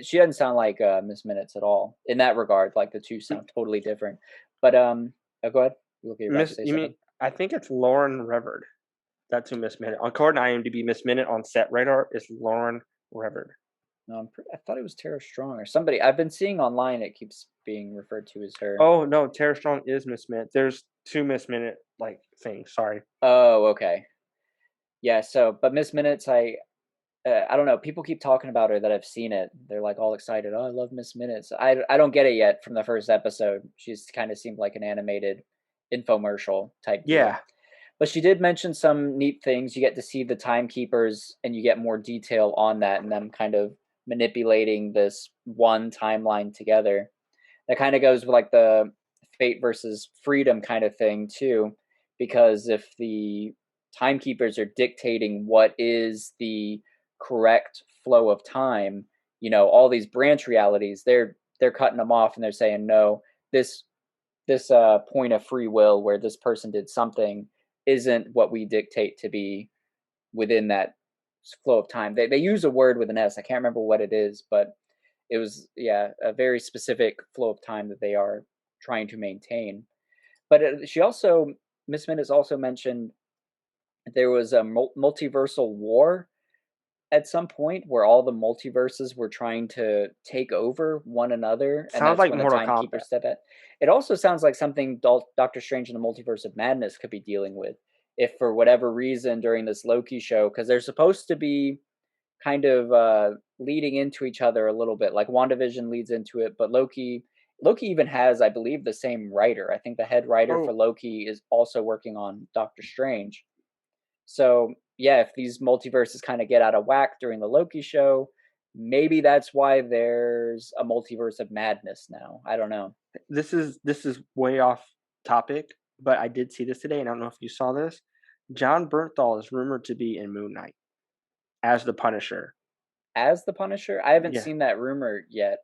She doesn't sound like Miss Minutes at all in that regard. Like the two sound totally different. But go ahead. You were about to Miss say you mean something. I think it's Lauren Reverd. That's who Miss Minute. According to IMDb, Miss Minute on set radar is Lauren Reverd. No, I thought it was Tara Strong or somebody. I've been seeing online. It keeps being referred to as her. Oh no, Tara Strong is Miss Minute. There's two Miss Minute like things. Sorry. Oh, okay. Yeah. So, but Miss Minutes, I don't know. People keep talking about her that I've seen it. They're like all excited. Oh, I love Miss Minutes. I don't get it yet from the first episode. She's kind of seemed like an animated infomercial type deal. Yeah. But she did mention some neat things. You get to see the timekeepers and you get more detail on that and them kind of manipulating this one timeline together. That kind of goes with like the fate versus freedom kind of thing too, because if the timekeepers are dictating what is the correct flow of time, all these branch realities, they're cutting them off and they're saying no, this point of free will where this person did something isn't what we dictate to be within that flow of time. They use a word with an S. I can't remember what it is, but it was a very specific flow of time that they are trying to maintain. But she also Miss Minutes also mentioned there was a multiversal war at some point where all the multiverses were trying to take over one another, and Sounds that's like when the Mortal timekeepers Kombat. step in. It also sounds like something Doctor Strange in the Multiverse of Madness could be dealing with, if for whatever reason during this Loki show, because they're supposed to be kind of leading into each other a little bit. Like WandaVision leads into it, but Loki even has, I believe, the same writer. I think the head writer for Oh, Loki is also working on Doctor Strange. So yeah, if these multiverses kind of get out of whack during the Loki show, maybe that's why there's a multiverse of madness now. I don't know. this is way off topic, but I did see this today, and I don't know if you saw this. John Bernthal is rumored to be in Moon Knight as the Punisher. As the Punisher, I haven't Yeah, seen that rumor yet.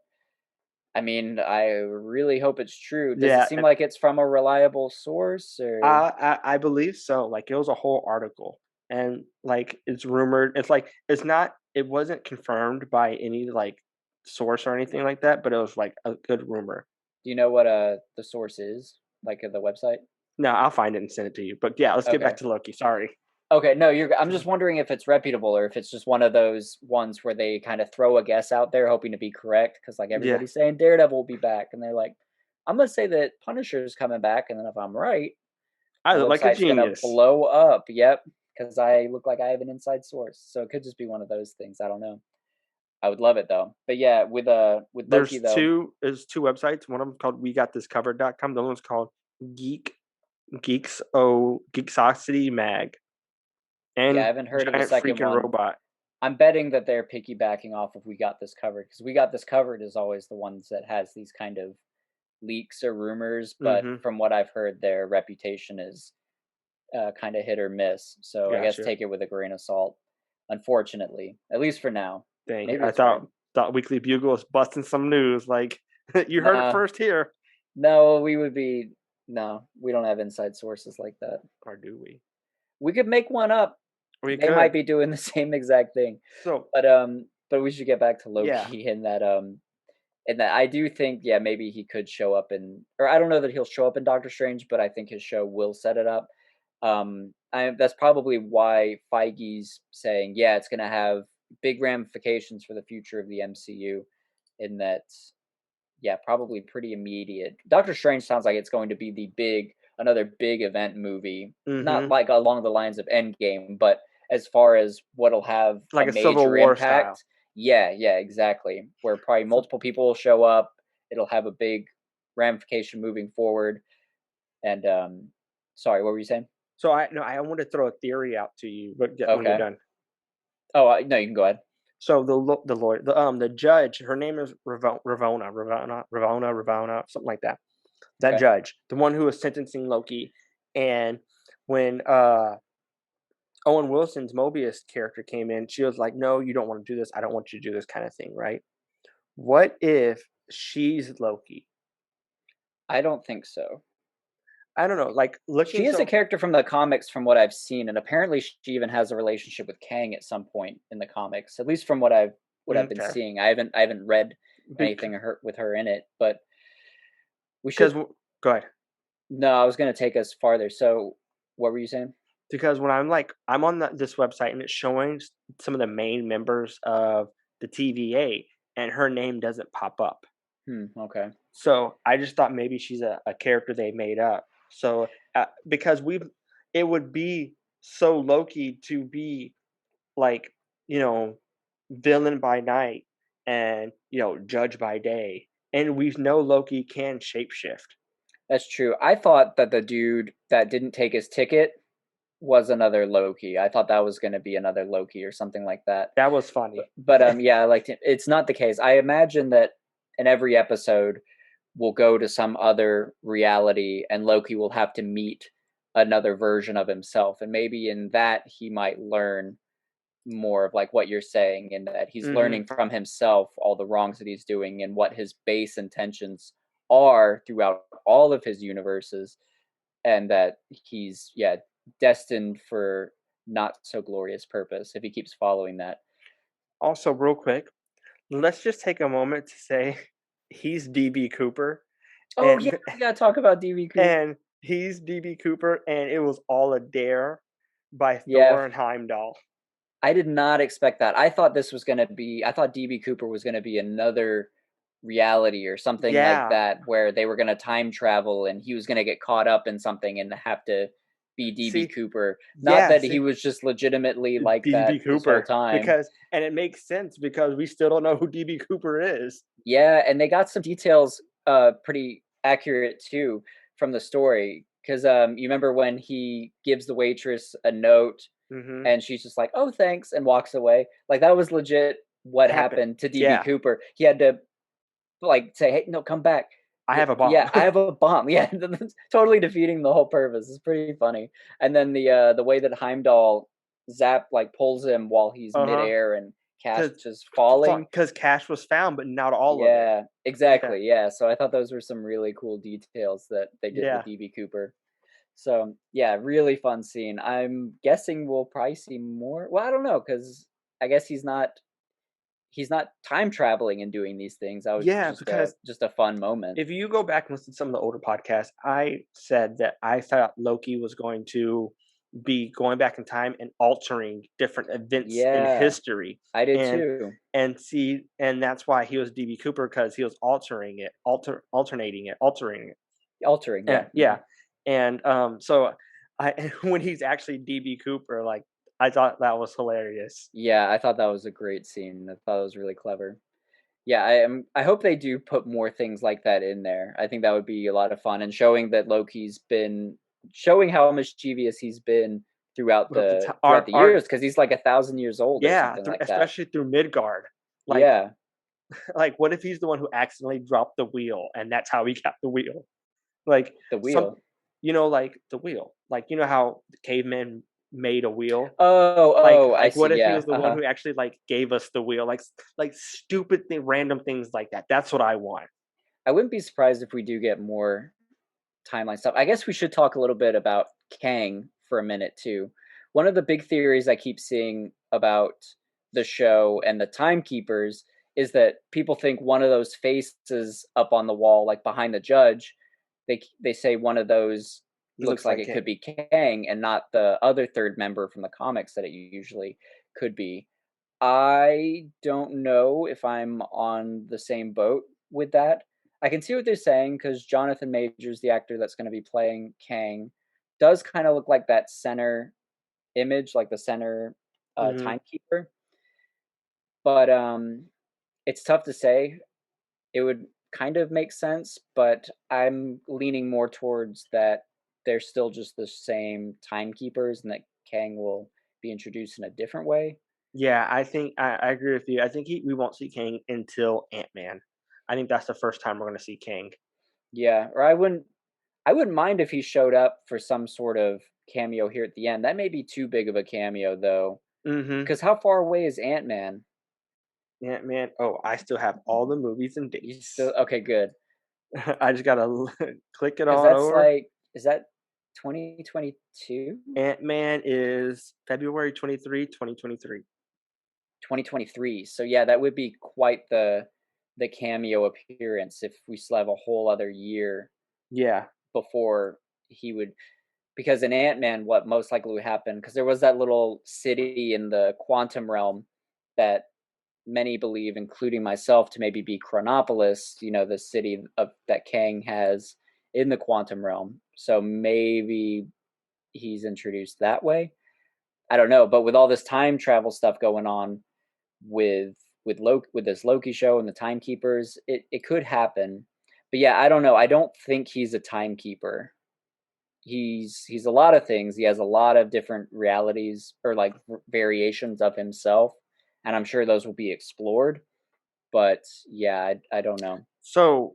I mean, I really hope it's true. Does it yeah. seem like it's from a reliable source or I believe so. Like it was a whole article, and like it's rumored. It's like it's not. It wasn't confirmed by any like source or anything like that, but it was like a good rumor. do you know what the source is? Like the website? No, I'll find it and send it to you. But yeah, let's get back Okay. to Loki. Sorry. Okay, no, I'm just wondering if it's reputable or if it's just one of those ones where they kind of throw a guess out there hoping to be correct because like Yeah, everybody's saying Daredevil will be back and they're like, I'm gonna say that Punisher's coming back, and then if I'm right, I the look like a website's gonna genius. blow up. Yep, because I look like I have an inside source. So it could just be one of those things. I don't know. I would love it though. But yeah, with Loki though, There's two websites. One of them called WeGotThisCovered.com. The other one's called Geek Geeksocity Mag yeah, I and haven't heard of the Giant second Freaking one. Robot. I'm betting that they're piggybacking off of We Got This Covered because We Got This Covered is always the ones that has these kind of leaks or rumors, but Mm-hmm. from what I've heard, their reputation is kind of hit or miss. So I guess Gotcha. take it with a grain of salt. Unfortunately, at least for now. Dang, Maybe I it's right. thought Weekly Bugle was busting some news. Like you heard it Nah, first here, no, we would be no. We don't have inside sources like that. or do we? We could make one up. We They might could. be doing the same exact thing. So But we should get back to yeah, Loki in that I do think, yeah, maybe he could show up in, or I don't know that he'll show up in Doctor Strange, but I think his show will set it up. That's probably why Feige's saying, yeah, it's going to have big ramifications for the future of the MCU. In that, yeah, probably pretty immediate. Doctor Strange sounds like it's going to be another big event movie, not mm-hmm. like along the lines of Endgame, but as far as what'll have a Like a Civil major War style. impact. Yeah, yeah, exactly. Where probably So, multiple people will show up. It'll have a big ramification moving forward. And sorry, what were you saying? so I no, I want to throw a theory out to you, but when you're Okay. done. Oh, no, you can go ahead. So the lawyer, the judge, her name is Ravona, something like that. That Okay. judge, the one who was sentencing Loki, and when Owen Wilson's Mobius character came in, she was like, "No, you don't want to do this. I don't want you to do this," kind of thing, right? What if she's Loki? I don't think so. I don't know. Like She looking is a so character from the comics from what I've seen, and apparently she even has a relationship with Kang at some point in the comics, at least from what I've been okay, seeing. I haven't read because anything with her in it, but we should. because go ahead. No, I was going to take us farther. So, what were you saying? Because when I'm on this website and it's showing some of the main members of the TVA, and her name doesn't pop up. Okay. So I just thought maybe she's a character they made up. So because it would be so Loki to be like, you know, villain by night and, judge by day. And we know Loki can shapeshift. That's true. I thought that the dude that didn't take his ticket was another Loki. I thought that was going to be another Loki or something like that. That was funny. But yeah, I liked it. It's not the case. I imagine that in every episode will go to some other reality and Loki will have to meet another version of himself. And maybe in that he might learn more of like what you're saying, in that he's Hmm. learning from himself all the wrongs that he's doing and what his base intentions are throughout all of his universes, and that he's, yeah, destined for not so glorious purpose if he keeps following that. Also, real quick, let's just take a moment to say he's DB Cooper, Oh yeah, and we gotta talk about DB Cooper. and he's DB Cooper, and it was all a dare by Yeah, Thor and Heimdall. I did not expect that. I thought this was gonna be. I thought DB Cooper was gonna be another reality or something like Yeah. that, where they were gonna time travel and he was gonna get caught up in something and have to be DB See, Cooper. Not yeah, that he see, was just legitimately like DB that this whole Cooper, time. because and it makes sense because we still don't know who DB Cooper is. Yeah, and they got some details pretty accurate too from the story, cuz you remember when he gives the waitress a note Mhm. and she's just like, "Oh, thanks," and walks away. Like that was legit what Happen. happened to DB Yeah, Cooper. He had to like say, "Hey, no, come back." I have a Yeah, bomb. I have a bomb. Yeah, that's totally defeating the whole purpose. It's pretty funny. And then the way that Heimdall Zap like pulls him while he's Uh-huh. midair and Cash Cuz is falling. cuz Cash was found, but not all of it. Yeah, Yeah. exactly. Yeah, so I thought those were some really cool details that they did with Yeah. DB Cooper. So yeah, really fun scene. I'm guessing we'll probably see more. Well, I don't know, because I guess he's not time traveling and doing these things. That was Yeah, because just a fun moment. if you go back and listen to some of the older podcasts, I said that I thought Loki was going to be going back in time and altering different events in Yeah, history, I did and too. and that's why he was DB Cooper, because he was altering it, altering it. Altering, And yeah. yeah, and so I when he's actually DB Cooper, like I thought that was hilarious. Yeah, I thought that was a great scene. I thought it was really clever. Yeah, I hope they do put more things like that in there. I think that would be a lot of fun, and showing that Loki's been showing how mischievous he's been throughout But the throughout the our years, because he's like 1,000 years old or yeah, something like that. especially through Midgard, like Yeah, like what if he's the one who accidentally dropped the wheel and that's how he got the wheel? Like the some, wheel. like the wheel, like how the cavemen made a wheel. Oh, Like oh, I see. what if he Yeah, was the one uh-huh. who actually like gave us the wheel? Like stupid random things like that. That's what I want. I wouldn't be surprised if we do get more timeline stuff. I guess we should talk a little bit about Kang for a minute too. one of the big theories I keep seeing about the show and the timekeepers is that people think one of those faces up on the wall, like behind the judge, they say one of those It looks looks like like it Kang. could be Kang and not the other third member from the comics that it usually could be. I don't know if I'm on the same boat with that. I can see what they're saying because Jonathan Majors, the actor that's going to be playing Kang, does kind of look like that center image, like the center Hmm. timekeeper. But it's tough to say. It would kind of make sense, but I'm leaning more towards that they're still just the same timekeepers and that Kang will be introduced in a different way. Yeah, I think I agree with you. I think we won't see Kang until Ant-Man. I think that's the first time we're going to see Kang. Yeah, or I wouldn't mind if he showed up for some sort of cameo here at the end. That may be too big of a cameo though, Hmm. because how far away is Ant-Man? Ant-Man. Oh, I still have all the movies and You still dates. okay? Good, I just gotta click it because on that's over. like is that 2022? Ant-Man is February 23, 2023. 2023. So yeah, that would be quite the cameo appearance if we still have a whole other year Yeah. before he would, because in Ant-Man what most likely would happen, because there was that little city in the quantum realm that many believe, including myself, to maybe be Chronopolis, the city of that Kang has in the quantum realm. So maybe he's introduced that way. I don't know, but with all this time travel stuff going on, with Loki, with this Loki show and the timekeepers, it could happen. But yeah, I don't know. I don't think he's a timekeeper. He's a lot of things. He has a lot of different realities or like variations of himself, and I'm sure those will be explored. But yeah, I don't know. So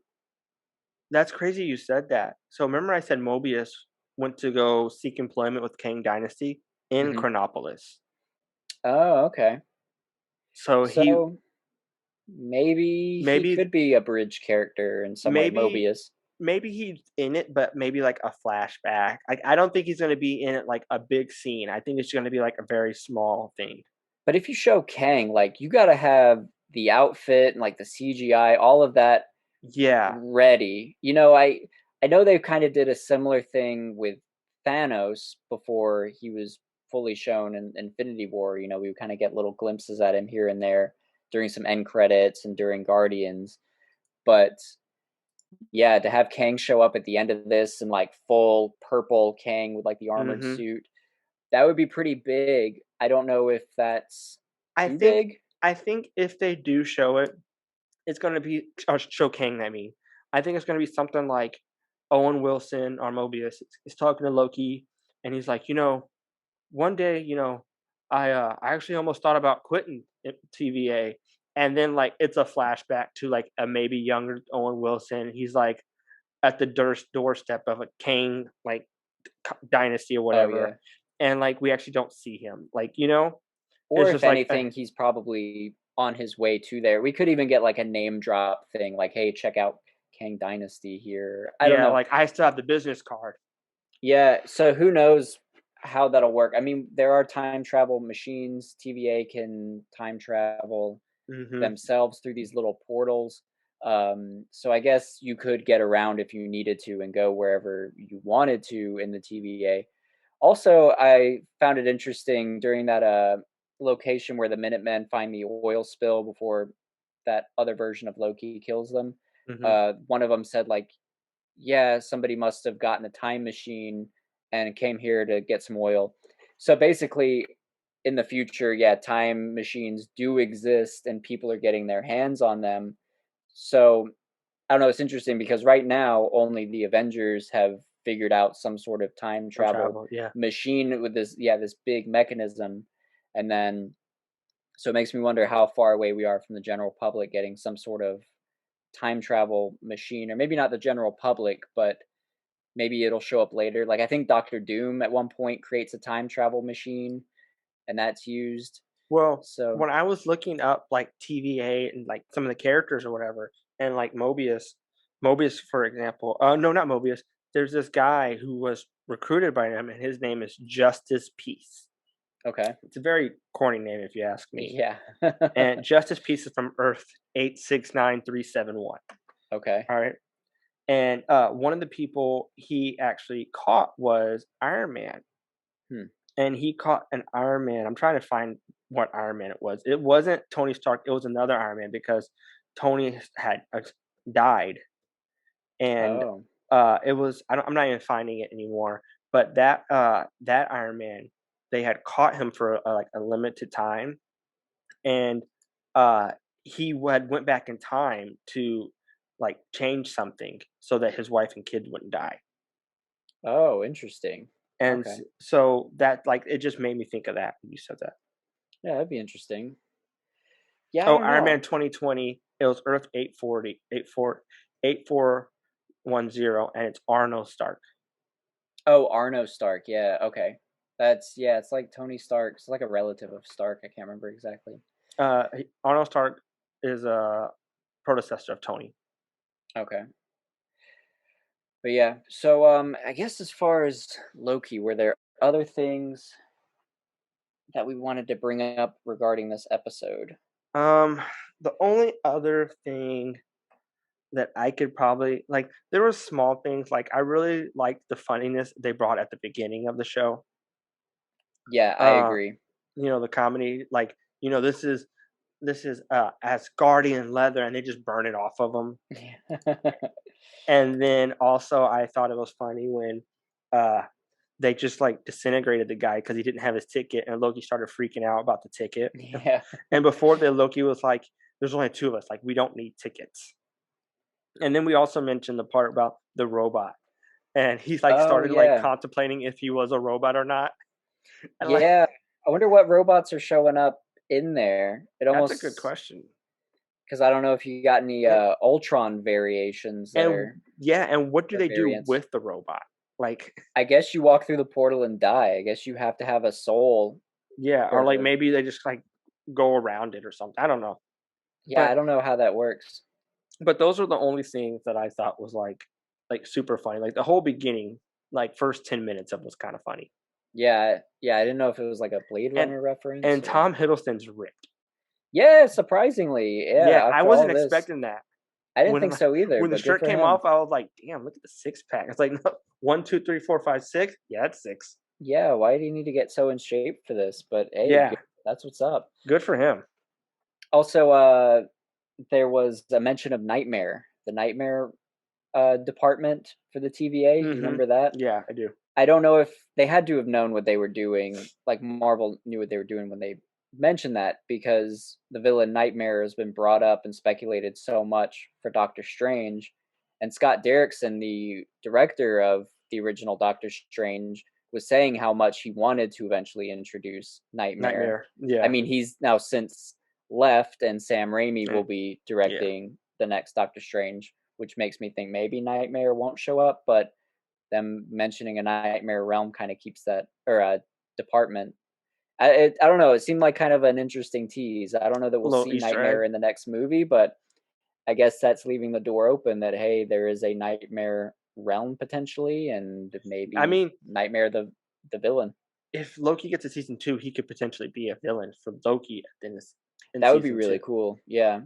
that's crazy you said that. So remember I said Mobius went to go seek employment with Kang Dynasty in Hmm. Chronopolis. Oh, okay. So So maybe he maybe could be a bridge character in some way, maybe Mobius. maybe he's in it, but maybe like a flashback. I don't think he's gonna be in it like a big scene. I think it's gonna be like a very small thing. But if you show Kang, like you got to have the outfit and like the CGI, all of that Yeah. ready. I know they kind of did a similar thing with Thanos before he was fully shown in Infinity War. We kind of get little glimpses at him here and there during some end credits and during Guardians. But yeah, to have Kang show up at the end of this in like full purple Kang with like the armored Mhm. suit, that would be pretty big. I don't know if that's I too think big. I think if they do show it, it's gonna be or show Kang, I mean. I think it's gonna be something like Owen Wilson or Mobius is talking to Loki, and he's like, one day, I actually almost thought about quitting TVA, and then like it's a flashback to like a maybe younger Owen Wilson. He's like at the doorstep of a Kang like dynasty or Oh whatever, yeah. and like we actually don't see him. Or It's if just like anything, he's probably on his way to there. We could even get like a name drop thing, like, "Hey, check out Kang Dynasty here." I don't yeah, know. like I still have the business card. Yeah, so who knows how that'll work? I mean, there are time travel machines. TVA can time travel Hmm. themselves through these little portals. So I guess you could get around if you needed to and go wherever you wanted to in the TVA. Also, I found it interesting during that location where the Minutemen find the oil spill before that other version of Loki kills them. Hmm. One of them said like, "Yeah, somebody must have gotten a time machine and came here to get some oil." So basically, in the future, yeah, time machines do exist and people are getting their hands on them. So I don't know. It's interesting because right now only the Avengers have figured out some sort of time Time travel travel, yeah. machine with this big mechanism, and then so it makes me wonder how far away we are from the general public getting some sort of time travel machine, or maybe not the general public, but maybe it'll show up later. Like I think Doctor Doom at one point creates a time travel machine, and that's used. Well, So when I was looking up like TVA and like some of the characters or whatever, and like Mobius, for example, no, not Mobius. There's this guy who was recruited by them, and his name is Justice Peace. Okay. It's a very corny name if you ask me. Yeah. And Justice Pieces from Earth 869371. Okay. All right. And one of the people he actually caught was Iron Man. Hmm. And he caught an Iron Man. I'm trying to find what Iron Man it was. It wasn't Tony Stark. It was another Iron Man because Tony had died, and Oh. it was. I'm not even finding it anymore. But that Iron Man, they had caught him for like a limited time, and uh, he had went back in time to like change something so that his wife and kids wouldn't die. Oh, interesting. And Okay. so that like it just made me think of that when you said that. Yeah, that'd be interesting. Yeah, I Oh, don't Iron Man know. 2020, it was Earth 840, 8410, and it's Arno Stark. Oh, Arno Stark. Yeah. Okay. That's yeah. It's like Tony Stark. It's like a relative of Stark. I can't remember exactly. Arno Stark is a predecessor of Tony. Okay. But yeah. So I guess as far as Loki, were there other things that we wanted to bring up regarding this episode? Um, the only other thing that I could probably like, there were small things like I really liked the funniness they brought at the beginning of the show. Yeah, I Uh, agree. the comedy, like this is Asgardian leather, and they just burn it off of them. And then also, I thought it was funny when uh, they just like disintegrated the guy because he didn't have his ticket, and Loki started freaking out about the ticket. Yeah. And before that, Loki was like, "There's only two of us. Like, we don't need tickets." And then we also mentioned the part about the robot, and he's like Oh started like yeah. contemplating if he was a robot or not. And like, Yeah. I wonder what robots are showing up in there. It that's a good almost question. because I don't know if you got any And, Ultron variations that and are yeah, and what do or they do variants. with the robot? Like, I guess you walk through the portal and die. I guess you have to have a soul yeah, or like or maybe they just like go around it or something. I don't know. yeah, I But don't know how that works. those are the only things that I thought was like super funny. Like the whole beginning, like first 10 minutes of it was kind of funny. Yeah, yeah, I didn't know if it was like a Blade And Runner reference and or Tom Hiddleston's ripped. yeah, surprisingly, Yeah, yeah, I after all wasn't this. expecting that. I didn't think When so either, when the but good shirt for came him. off, I was like, "Damn, look at the six pack." It's like no, 1, 2, 3, 4, 5, 6. Yeah, that's six. Yeah, why do you need to get so in shape for this? But hey, good, Yeah, that's what's up. good for him. Also, there was a mention of Nightmare, the Nightmare department for the TVA. Do you Hmm. remember that? Yeah, I do. I don't know if they had to have known what they were doing, like Marvel knew what they were doing when they mentioned that, because the villain Nightmare has been brought up and speculated so much for Doctor Strange. And Scott Derrickson, the director of the original Doctor Strange, was saying how much he wanted to eventually introduce Nightmare. Nightmare. I Yeah, mean, he's now since left, and Sam Raimi eh, will be yeah. directing the next Doctor Strange, which makes me think maybe Nightmare won't show up, but them mentioning a nightmare realm kind of keeps that or a department. I don't know. It seemed like kind of an interesting tease. I don't know that A we'll little see Easter Nightmare egg. in the next movie, but I guess that's leaving the door open that hey, there is a Nightmare realm potentially, and I maybe mean, Nightmare the villain. if Loki gets to season 2, he could potentially be a villain for Loki in That would be season really 2. cool. Yeah,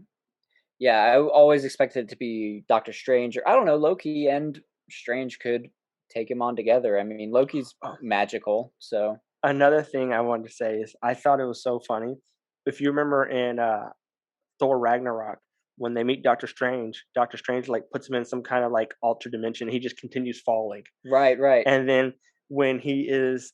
yeah. I always expected it to be Doctor Strange, or I don't know, Loki and Strange could take him on together. I mean, Loki's Oh, magical, so another thing I wanted to say is I thought it was so funny. If you remember in Thor Ragnarok, when they meet Doctor Strange like puts him in some kind of like altered dimension. He just continues falling, right, right. and then when he is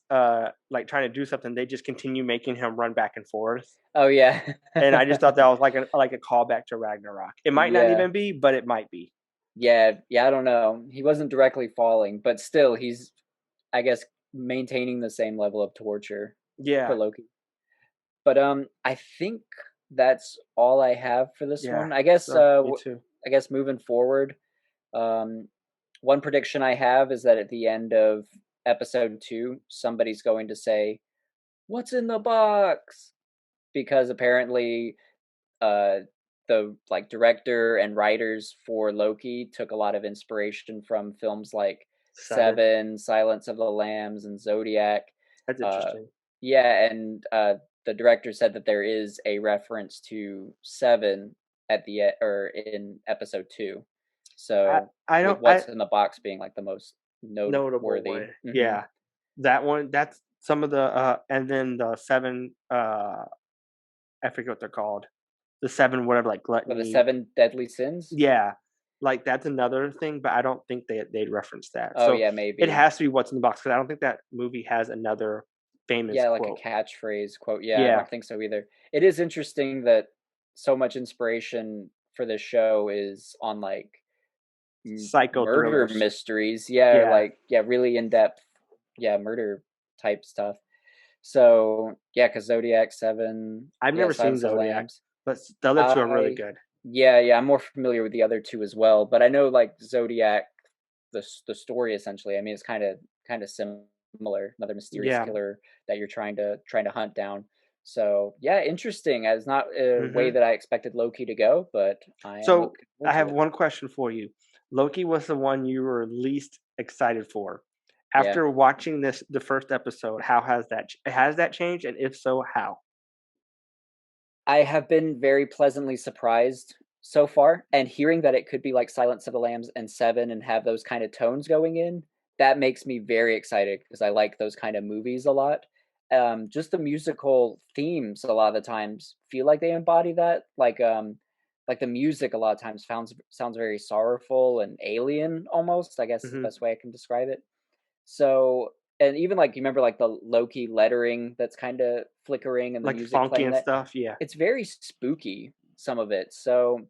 like trying to do something, they just continue making him run back and forth. Oh yeah. And I just thought that was like a callback to Ragnarok. It might not Yeah. even be, but it might be. Yeah, yeah, I don't know. He wasn't directly falling, but still he's I guess maintaining the same level of torture for Yeah, Loki. But I think that's all I have for this yeah. one. I guess So me too. I guess moving forward, um one prediction I have is that at the end of episode 2, somebody's going to say, "What's in the box?" Because apparently uh the like director and writers for Loki took a lot of inspiration from films like Seven. Seven, Silence of the Lambs, and Zodiac. That's Uh, interesting. Yeah, and the director said that there is a reference to Seven at the or in episode 2. So I with don't I what's in the box being like the most notable noteworthy. one. Yeah. That one, that's some of the and then the 7 I forget what they're called. The 7 whatever, like Or the gluttony. Seven Deadly Sins. Yeah. Like that's another thing, but I don't think they'd reference that. Oh So yeah, it maybe. has to be what's in the box because I don't think that movie has another famous Yeah, like a quote. catchphrase quote. Yeah, I Yeah. don't think so either. It is interesting that so much inspiration for this show is on like Psycho murder thrillers. mysteries. Yeah, or Yeah. like yeah, really in depth. Yeah, murder type stuff. So yeah, because Zodiac 7, I've yeah, never seen Silence of the Zodiac, Lambs. but the other 2 are really I good. yeah, I'm more familiar with the other two as well, but I know like Zodiac, the story essentially. I mean, it's kind of similar. Another mysterious Yeah. killer that you're trying to hunt down. So yeah, interesting. It's not a way Mhm. that I expected Loki to go, but I am So, looking I forward to have it. one question for you. Loki was the one you were least excited for. Yeah. After watching the first episode, how has that changed, and if so, how? I have been very pleasantly surprised so far, and hearing that it could be like Silence of the Lambs and Seven and have those kind of tones going in, that makes me very excited because I like those kind of movies a lot. Just the musical themes a lot of the times feel like they embody that. Like the music a lot of times sounds very sorrowful and alien almost. I guess is the Mhm. best way I can describe it. So, and even like you remember like the Loki lettering that's kind of flickering and the Like, music funky playing and that stuff? Yeah. it's very spooky, some of it. So,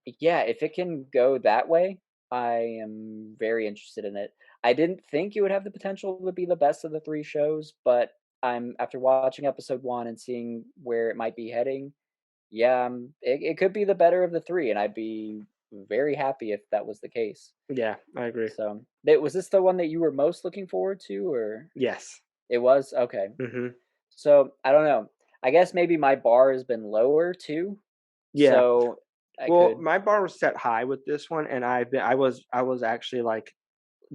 yeah, if it can go that way, I am very interested in it. I didn't think it would have the potential to be the best of the 3 shows, but I'm after watching episode 1 and seeing where it might be heading, yeah, it could be the better of the 3, and I'd be very happy if that was the case. Yeah, I agree. So, that was this the one that you were most looking forward to, or Yes. it was? Okay. Mhm. So, I don't know. I guess maybe my bar has been lower too, Yeah. so I Well, could my bar was set high with this one, and I was actually, like,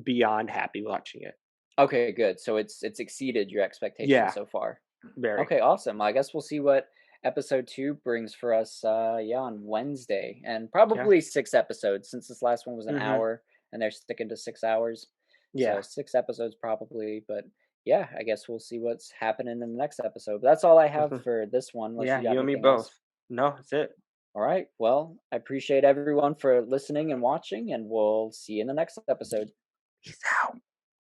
beyond happy watching it. okay, good. So it's exceeded your expectations Yeah, so far. very. Okay, awesome. I guess we'll see what episode 2 brings for us yeah, on Wednesday. And Yeah. probably 6 episodes since this last one was an Mhm. hour and they're sticking to 6 hours. So Yeah. 6 episodes probably, but yeah, I guess we'll see what's happening in the next episode. But that's all I have for this one unless Yeah, you got you and me anything both. else. No, that's it. All right. Well, I appreciate everyone for listening and watching and we'll see you in the next episode. Peace out.